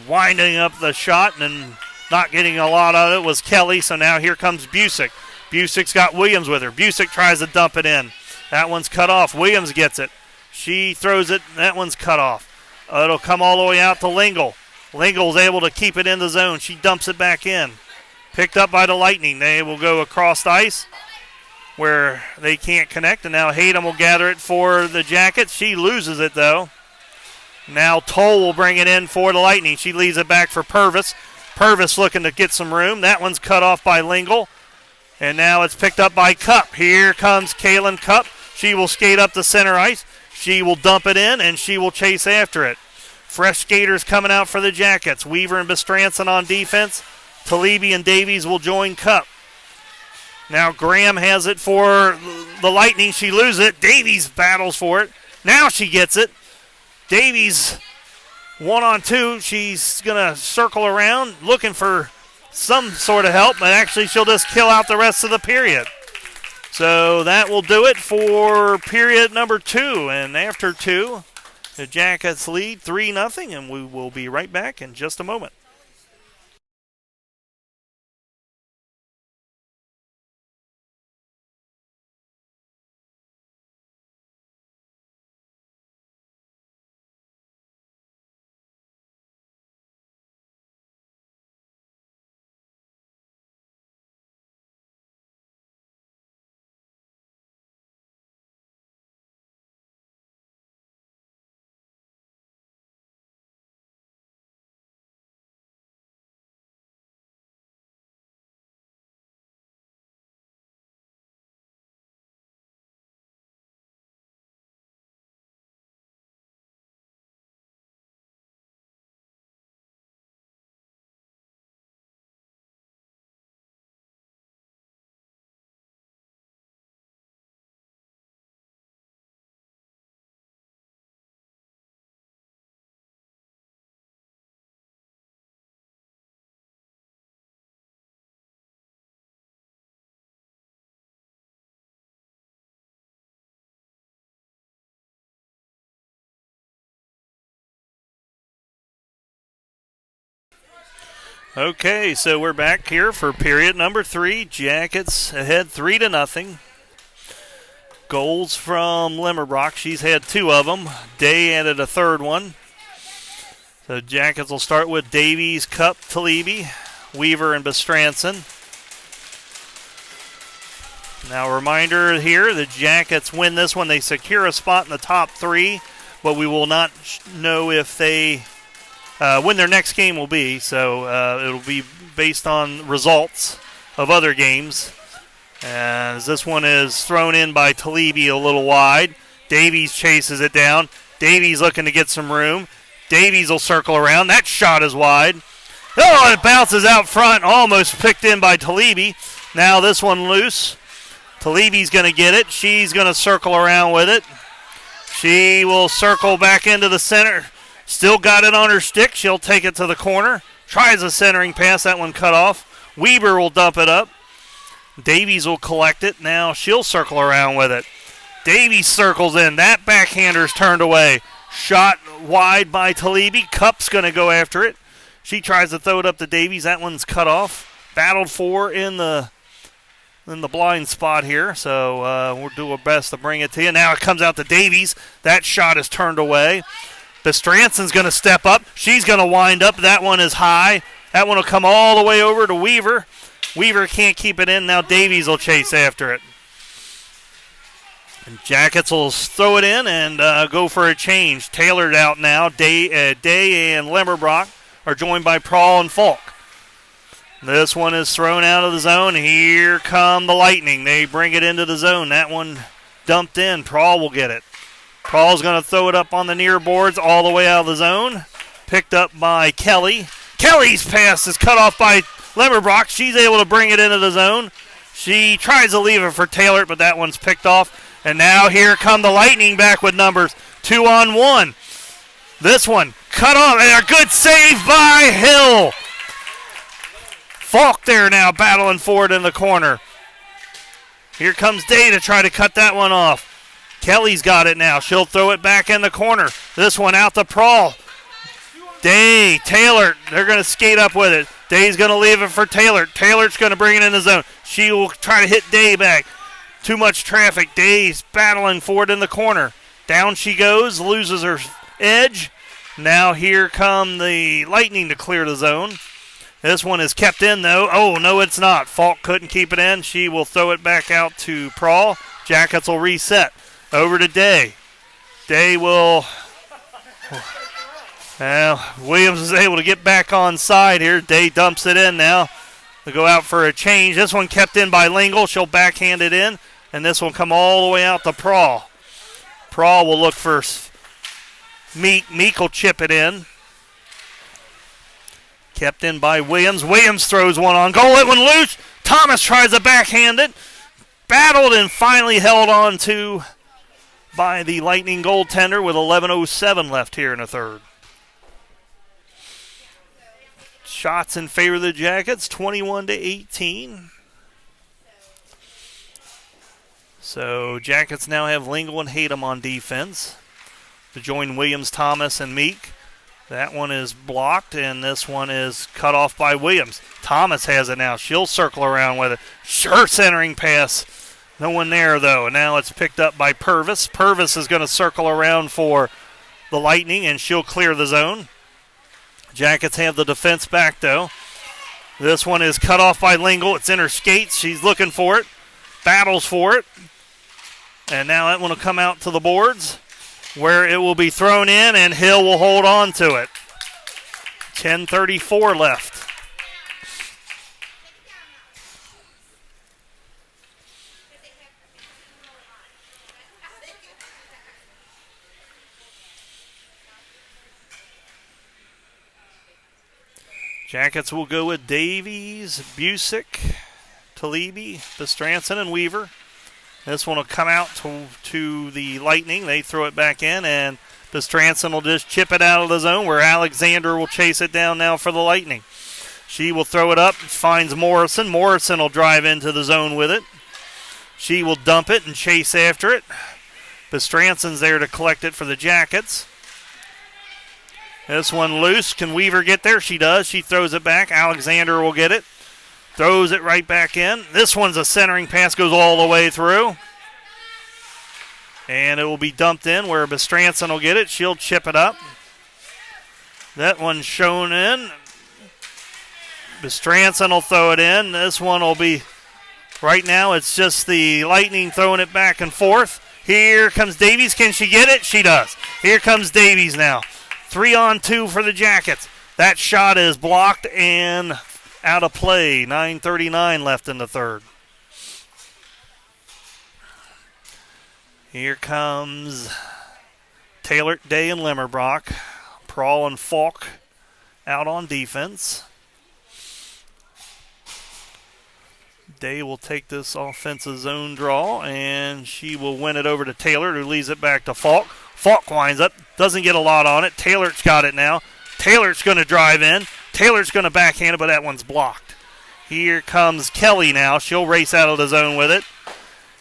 Winding up the shot and not getting a lot of it was Kelly, so now here comes Busick. Busick's got Williams with her. Busick tries to dump it in. That one's cut off. Williams gets it. She throws it. That one's cut off. It'll come all the way out to Lingle. Lingle's able to keep it in the zone. She dumps it back in. Picked up by the Lightning. They will go across the ice where they can't connect, and now Hayden will gather it for the Jackets. She loses it, though. Now Toll will bring it in for the Lightning. She leaves it back for Purvis. Purvis looking to get some room. That one's cut off by Lingle. And now it's picked up by Cup. Here comes Kaylin Cup. She will skate up the center ice. She will dump it in, and she will chase after it. Fresh skaters coming out for the Jackets. Weaver and Bestranson on defense. Talibi and Davies will join Cup. Now Graham has it for the Lightning. She loses it. Davies battles for it. Now she gets it. Davies 1-on-2. She's going to circle around looking for some sort of help, but actually she'll just kill out the rest of the period. So that will do it for period number 2. And after 2, the Jackets lead 3-0, and we will be right back in just a moment. Okay, so we're back here for period number 3. Jackets ahead 3-0. Goals from Limmerbrock. She's had 2 of them. Day added a third one. So Jackets will start with Davies, Cup, Talibi, Weaver, and Bestranson. Now a reminder here, the Jackets win this one. They secure a spot in the top 3, but we will not know if they when their next game will be. So it'll be based on results of other games. As this one is thrown in by Talibi a little wide. Davies chases it down. Davies looking to get some room. Davies will circle around. That shot is wide. Oh, it bounces out front. Almost picked in by Talibi. Now this one loose. Talibi's going to get it. She's going to circle around with it. She will circle back into the center. Still got it on her stick. She'll take it to the corner. Tries a centering pass. That one cut off. Weaver will dump it up. Davies will collect it. Now she'll circle around with it. Davies circles in. That backhander's turned away. Shot wide by Talibi. Cup's going to go after it. She tries to throw it up to Davies. That one's cut off. Battled for in the blind spot here. So we'll do our best to bring it to you. Now it comes out to Davies. That shot is turned away. Bestranson's going to step up. She's going to wind up. That one is high. That one will come all the way over to Weaver. Weaver can't keep it in. Now Davies will chase after it. And Jackets will throw it in and go for a change. Tailored out now. Day and Limmerbrock are joined by Prawl and Falk. This one is thrown out of the zone. Here come the Lightning. They bring it into the zone. That one dumped in. Prawl will get it. Prawl's going to throw it up on the near boards all the way out of the zone. Picked up by Kelly. Kelly's pass is cut off by Limmerbrock. She's able to bring it into the zone. She tries to leave it for Taylor, but that one's picked off. And now here come the Lightning back with numbers 2-on-1. This one cut off, and a good save by Hill. Falk there now battling for it in the corner. Here comes Day to try to cut that one off. Kelly's got it now. She'll throw it back in the corner. This one out to Prawl. Day, Taylor, they're going to skate up with it. Day's going to leave it for Taylor. Taylor's going to bring it in the zone. She will try to hit Day back. Too much traffic. Day's battling for it in the corner. Down she goes, loses her edge. Now here come the Lightning to clear the zone. This one is kept in, though. Oh, no, it's not. Falk couldn't keep it in. She will throw it back out to Prawl. Jackets will reset. Over to Day. Day will... Williams is able to get back on side here. Day dumps it in now. They go out for a change. This one kept in by Lingle. She'll backhand it in. And this will come all the way out to Prawl. Prawl will look for Meek. Meek will chip it in. Kept in by Williams. Williams throws one on goal. That one loose. Thomas tries to backhand it. Battled and finally held on to by the Lightning goaltender with 11:07 left here in the third. Shots in favor of the Jackets, 21-18. So Jackets now have Lingle and Hatem on defense to join Williams, Thomas, and Meek. That one is blocked, and this one is cut off by Williams. Thomas has it now. She'll circle around with it. Sure centering pass. No one there, though. Now it's picked up by Purvis. Purvis is going to circle around for the Lightning, and she'll clear the zone. Jackets have the defense back, though. This one is cut off by Lingle. It's in her skates. She's looking for it. Battles for it. And now that one will come out to the boards, where it will be thrown in, and Hill will hold on to it. 10:34 left. Jackets will go with Davies, Busick, Talibi, Bestranson, and Weaver. This one will come out to the Lightning. They throw it back in, and Bestranson will just chip it out of the zone, where Alexander will chase it down now for the Lightning. She will throw it up, finds Morrison. Morrison will drive into the zone with it. She will dump it and chase after it. Bestranson's there to collect it for the Jackets. This one loose. Can Weaver get there? She does. She throws it back. Alexander will get it. Throws it right back in. This one's a centering pass, goes all the way through. And it will be dumped in where Bestranson will get it. She'll chip it up. That one's shown in. Bestranson will throw it in. This one will be, right now it's just the Lightning throwing it back and forth. Here comes Davies. Can she get it? She does. Here comes Davies now. 3-on-2 for the Jackets. That shot is blocked and out of play. 9:39 left in the third. Here comes Taylor, Day, and Limmerbrock. Prawl and Falk out on defense. Day will take this offensive zone draw, and she will win it over to Taylor, who leaves it back to Falk. Falk winds up, doesn't get a lot on it. Taylor's got it now. Taylor's going to drive in. Taylor's going to backhand it, but that one's blocked. Here comes Kelly now. She'll race out of the zone with it.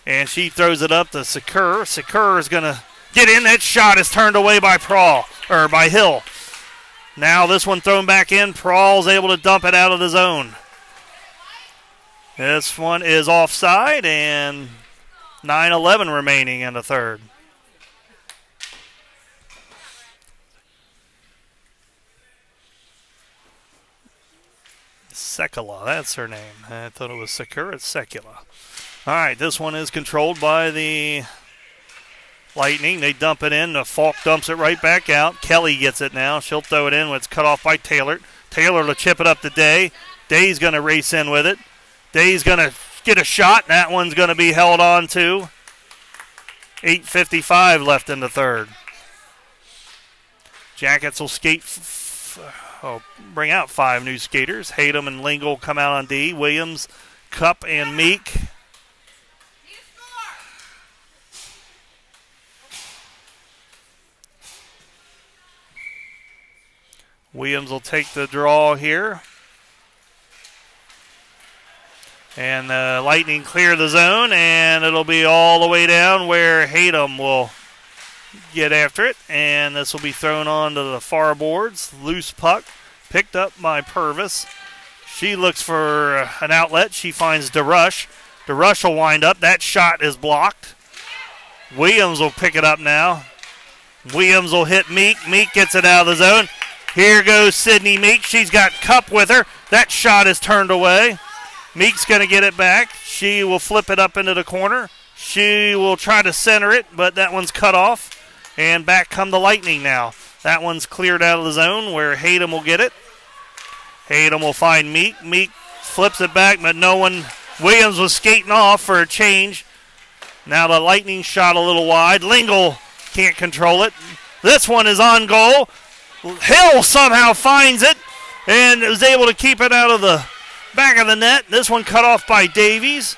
And she throws it up to Sekur. Sekur is going to get in. That shot is turned away by by Hill. Now this one thrown back in. Prawl's able to dump it out of the zone. This one is offside, and 9:11 remaining in the third. Sekula, that's her name. I thought it was Sekur. It's Sekula. All right, this one is controlled by the Lightning. They dump it in. The Falk dumps it right back out. Kelly gets it now. She'll throw it in when it's cut off by Taylor. Taylor will chip it up to Day. Day's going to race in with it. Day's going to get a shot. That one's going to be held on to. 8:55 left in the third. Jackets will bring out 5 new skaters. Hayden and Lingle come out on D. Williams, Cup, and Meek. Williams will take the draw here. And the Lightning clear the zone, and it'll be all the way down where Hayden will get after it. And this will be thrown on to the far boards. Loose puck, picked up by Purvis. She looks for an outlet. She finds DeRush. DeRush will wind up. That shot is blocked. Williams will pick it up now. Williams will hit Meek. Meek gets it out of the zone. Here goes Sydney Meek. She's got Cup with her. That shot is turned away. Meek's going to get it back. She will flip it up into the corner. She will try to center it, but that one's cut off. And back come the Lightning now. That one's cleared out of the zone where Hayden will get it. Hayden will find Meek. Meek flips it back, but no one. Williams was skating off for a change. Now the Lightning shot a little wide. Lingle can't control it. This one is on goal. Hill somehow finds it and is able to keep it out of the back of the net. This one cut off by Davies.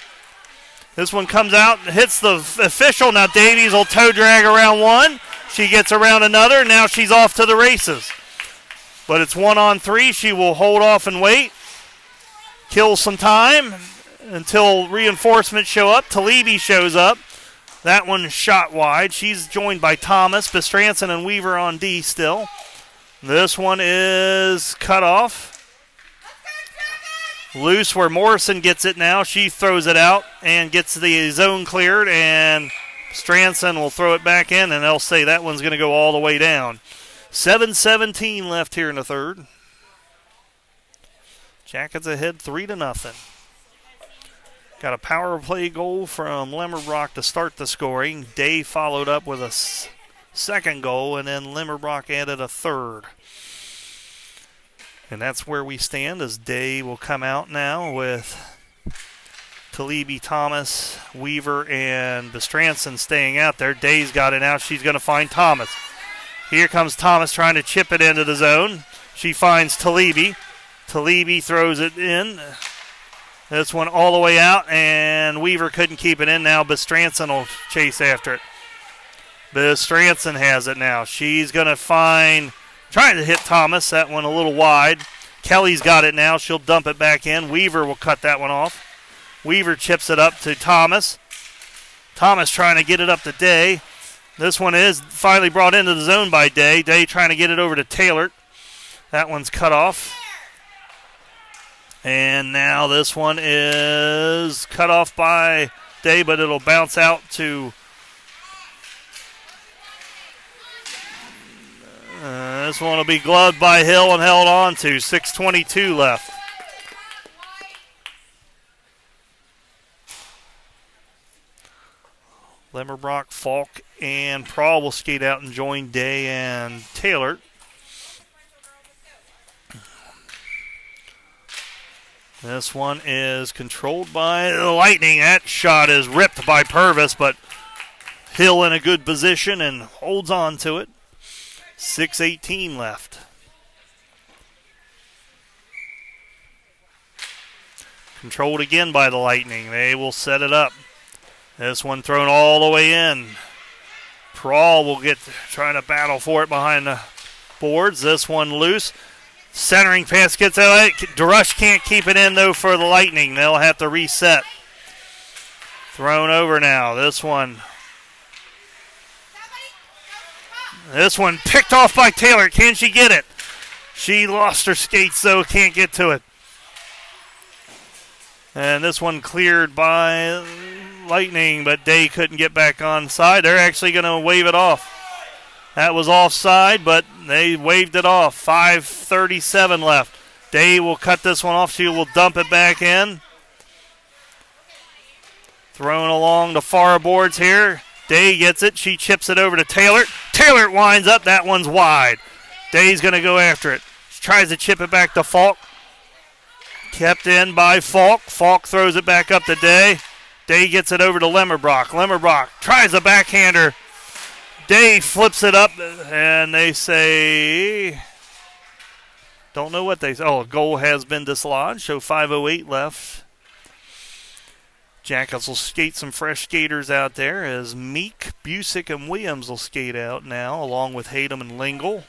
This one comes out and hits the official. Now Davies will toe drag around one. She gets around another. Now she's off to the races. But it's 1-on-3. She will hold off and wait. Kill some time until reinforcements show up. Talibi shows up. That one shot wide. She's joined by Thomas, Bestranson, and Weaver on D still. This one is cut off. Loose where Morrison gets it now. She throws it out and gets the zone cleared, and Stranson will throw it back in, and they'll say that one's going to go all the way down. 7:17 left here in the third. Jackets ahead 3-0. Got a power play goal from Limmerbrock to start the scoring. Day followed up with a second goal, and then Limmerbrock added a third. And that's where we stand as Day will come out now with Talibi, Thomas, Weaver, and Bestranson staying out there. Day's got it out. She's going to find Thomas. Here comes Thomas trying to chip it into the zone. She finds Talibi. Talibi throws it in. This one all the way out, and Weaver couldn't keep it in. Now Bestranson will chase after it. Bestranson has it now. She's going to find, trying to hit Thomas. That one a little wide. Kelly's got it now. She'll dump it back in. Weaver will cut that one off. Weaver chips it up to Thomas. Thomas trying to get it up to Day. This one is finally brought into the zone by Day. Day trying to get it over to Taylor. That one's cut off. And now this one is cut off by Day, but it'll bounce out to... this one will be gloved by Hill and held on to. 6:22 left. Lemmerbrock, Falk, and Prawl will skate out and join Day and Taylor. This one is controlled by the Lightning. That shot is ripped by Purvis, but Hill in a good position and holds on to it. 6:18 left. Controlled again by the Lightning. They will set it up. This one thrown all the way in. Prawl will get trying to battle for it behind the boards. This one loose. Centering pass gets out. DeRush can't keep it in, though, for the Lightning. They'll have to reset. Thrown over now. This one picked off by Taylor. Can she get it? She lost her skates, though. Can't get to it. And this one cleared by Lightning, but Day couldn't get back on side. They're actually going to wave it off. That was offside, but they waved it off. 5:37 left. Day will cut this one off. She will dump it back in. Thrown along the far boards here. Day gets it. She chips it over to Taylor. Taylor winds up. That one's wide. Day's going to go after it. She tries to chip it back to Falk. Kept in by Falk. Falk throws it back up to Day. Day gets it over to Lemmerbrock. Lemmerbrock tries a backhander. Day flips it up, and they say, don't know what they say. Oh, a goal has been dislodged, so 5:08 left. Jackets will skate some fresh skaters out there as Meek, Busick, and Williams will skate out now, along with Hayden and Lingle.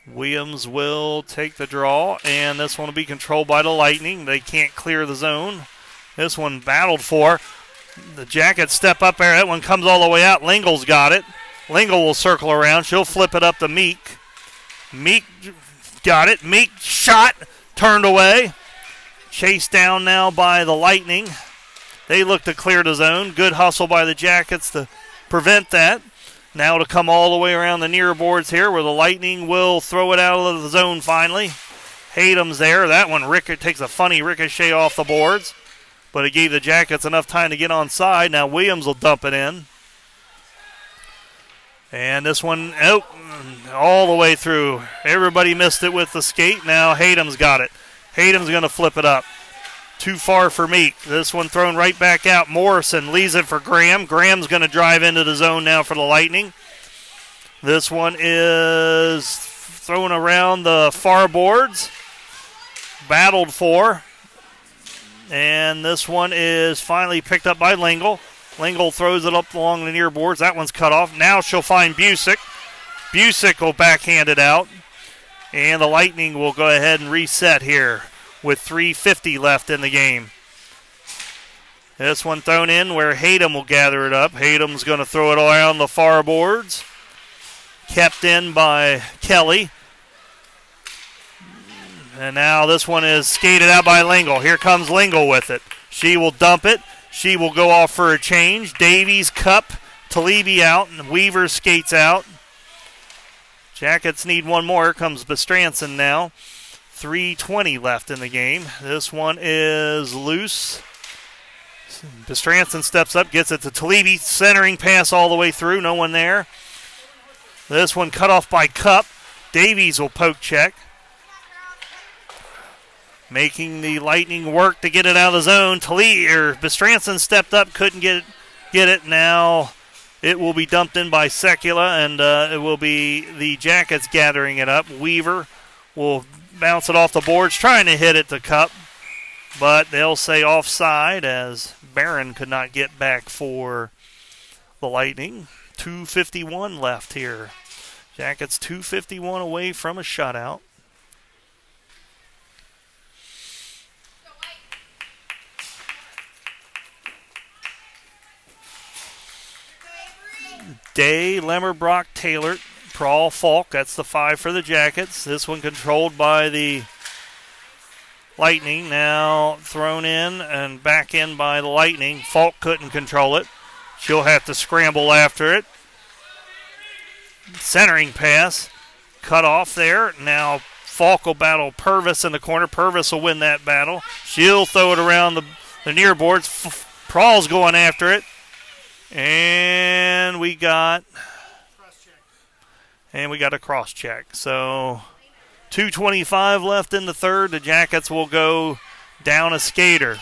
Williams will take the draw, and this one will be controlled by the Lightning. They can't clear the zone. This one battled for. The Jackets step up there. That one comes all the way out. Lingle's got it. Lingle will circle around. She'll flip it up to Meek. Meek got it. Meek shot. Turned away. Chased down now by the Lightning. They look to clear the zone. Good hustle by the Jackets to prevent that. Now to come all the way around the near boards here where the Lightning will throw it out of the zone finally. Haydom's there. That one takes a funny ricochet off the boards, but it gave the Jackets enough time to get on side. Now Williams will dump it in. And this one, all the way through. Everybody missed it with the skate. Now Haydom's got it. Haydom's going to flip it up. Too far for Meek. This one thrown right back out. Morrison leaves it for Graham. Graham's going to drive into the zone now for the Lightning. This one is thrown around the far boards. Battled for. And this one is finally picked up by Lingle. Lingle throws it up along the near boards. That one's cut off. Now she'll find Busick. Busick will backhand it out. And the Lightning will go ahead and reset here with 3:50 left in the game. This one thrown in where Haydom will gather it up. Haydom's going to throw it around the far boards. Kept in by Kelly. And now this one is skated out by Lingle. Here comes Lingle with it. She will dump it. She will go off for a change. Davies, Cup, Talibi out, and Weaver skates out. Jackets need one more. Here comes Bestranson now. 3:20 left in the game. This one is loose. Bestranson steps up, gets it to Talibi. Centering pass all the way through. No one there. This one cut off by Cup. Davies will poke check. Making the Lightning work to get it out of the zone. Bestranson stepped up, couldn't get it. Now it will be dumped in by Sekula, and it will be the Jackets gathering it up. Weaver will bounce it off the boards, trying to hit it to Cup, but they'll say offside as Barron could not get back for the Lightning. 2:51 left here. Jackets 2:51 away from a shutout. Day, Lemmerbrock, Taylor, Prawl, Falk. That's the 5 for the Jackets. This one controlled by the Lightning. Now thrown in and back in by the Lightning. Falk couldn't control it. She'll have to scramble after it. Centering pass. Cut off there. Now Falk will battle Purvis in the corner. Purvis will win that battle. She'll throw it around the near boards. Prawl's going after it. And we got a cross check. So 2:25 left in the third. The Jackets will go down a skater.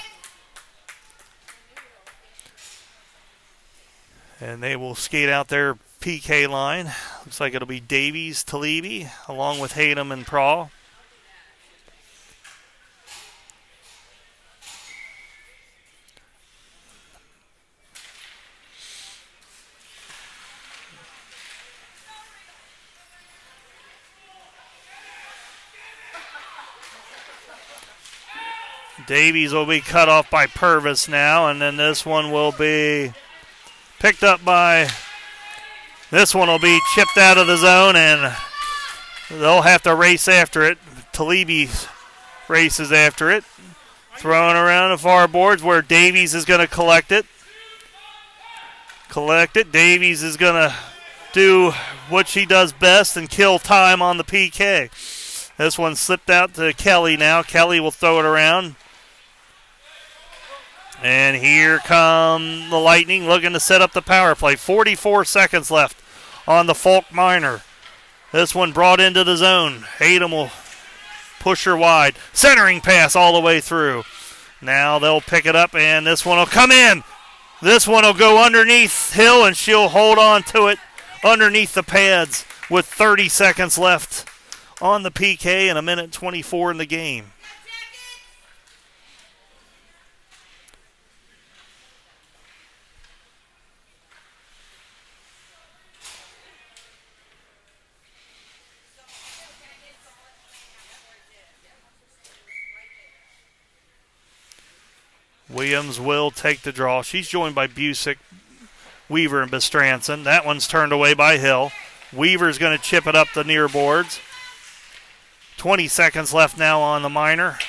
And they will skate out their PK line. Looks like it'll be Davies, Talibi, along with Hayden and Prawl. Davies will be cut off by Purvis now, and then this one will be picked up by, this one will be chipped out of the zone, and they'll have to race after it. Talibi races after it. Thrown around the far boards where Davies is going to collect it. Davies is going to do what she does best and kill time on the PK. This one slipped out to Kelly now. Kelly will throw it around. And here come the Lightning looking to set up the power play. 44 seconds left on the Falk Minor. This one brought into the zone. Hayden will push her wide. Centering pass all the way through. Now they'll pick it up, and this one will come in. This one will go underneath Hill, and she'll hold on to it underneath the pads with 30 seconds left on the PK and 1:24 in the game. Williams will take the draw. She's joined by Busick, Weaver, and Bestranson. That one's turned away by Hill. Weaver's going to chip it up the near boards. 20 seconds left now on the minor.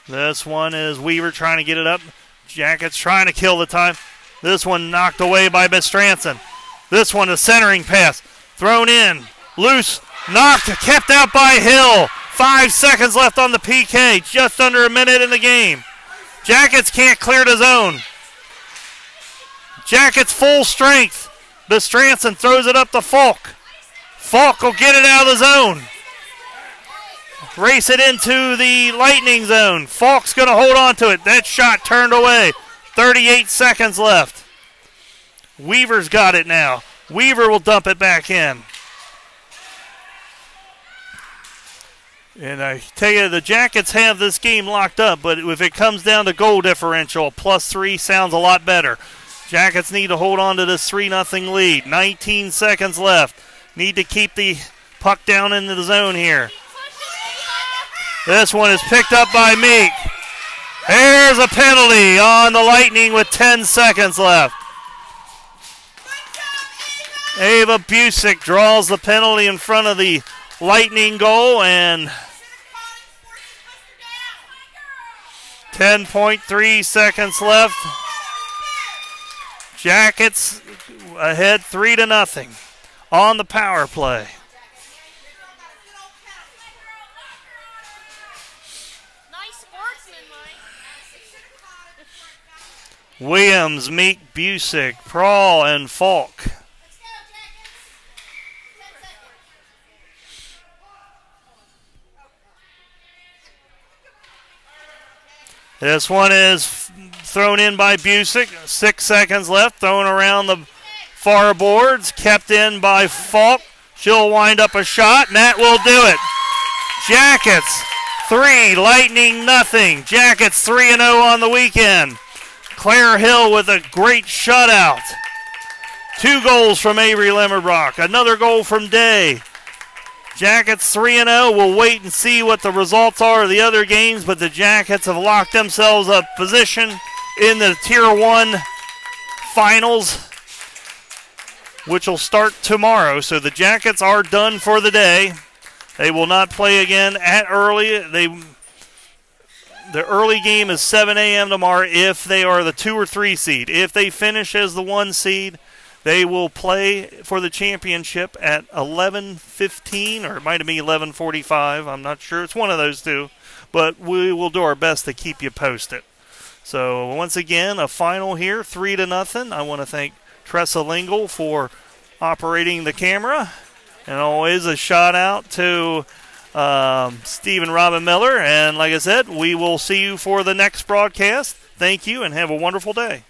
This one is Weaver trying to get it up. Jackets trying to kill the time. This one knocked away by Bestranson. This one a centering pass. Thrown in. Loose. Knocked. Kept out by Hill. 5 seconds left on the PK. Just under a minute in the game. Jackets can't clear the zone. Jackets full strength. Bestranson throws it up to Falk. Falk will get it out of the zone. Race it into the Lightning zone. Falk's going to hold on to it. That shot turned away. 38 seconds left. Weaver's got it now. Weaver will dump it back in. And I tell you, the Jackets have this game locked up, but if it comes down to goal differential, +3 sounds a lot better. Jackets need to hold on to this 3-0 lead. 19 seconds left. Need to keep the puck down into the zone here. This one is picked up by Meek. There's a penalty on the Lightning with 10 seconds left. Ava Busick draws the penalty in front of the Lightning goal, and 10.3 seconds left. Jackets ahead 3-0 on the power play. Williams, Meek, Busick, Prawl, and Falk. This one is thrown in by Busick. 6 seconds left. Thrown around the far boards. Kept in by Falk. She'll wind up a shot, and that will do it. Jackets 3, Lightning nothing. Jackets 3-0 on the weekend. Claire Hill with a great shutout. 2 goals from Avery Lemmerbrock. Another goal from Day. Jackets 3-0. We'll wait and see what the results are of the other games, but the Jackets have locked themselves a position in the Tier 1 finals. which will start tomorrow. So the Jackets are done for the day. They will not play again at early. The early game is 7 a.m. tomorrow if they are the 2 or 3 seed. If they finish as the 1 seed, they will play for the championship at 11:15, or it might have been 11:45. I'm not sure. It's one of those two. But we will do our best to keep you posted. So once again, a final here, 3-0. I want to thank Tressa Lingle for operating the camera. And always a shout out to Stephen Robin Miller. And like I said, we will see you for the next broadcast. Thank you and have a wonderful day.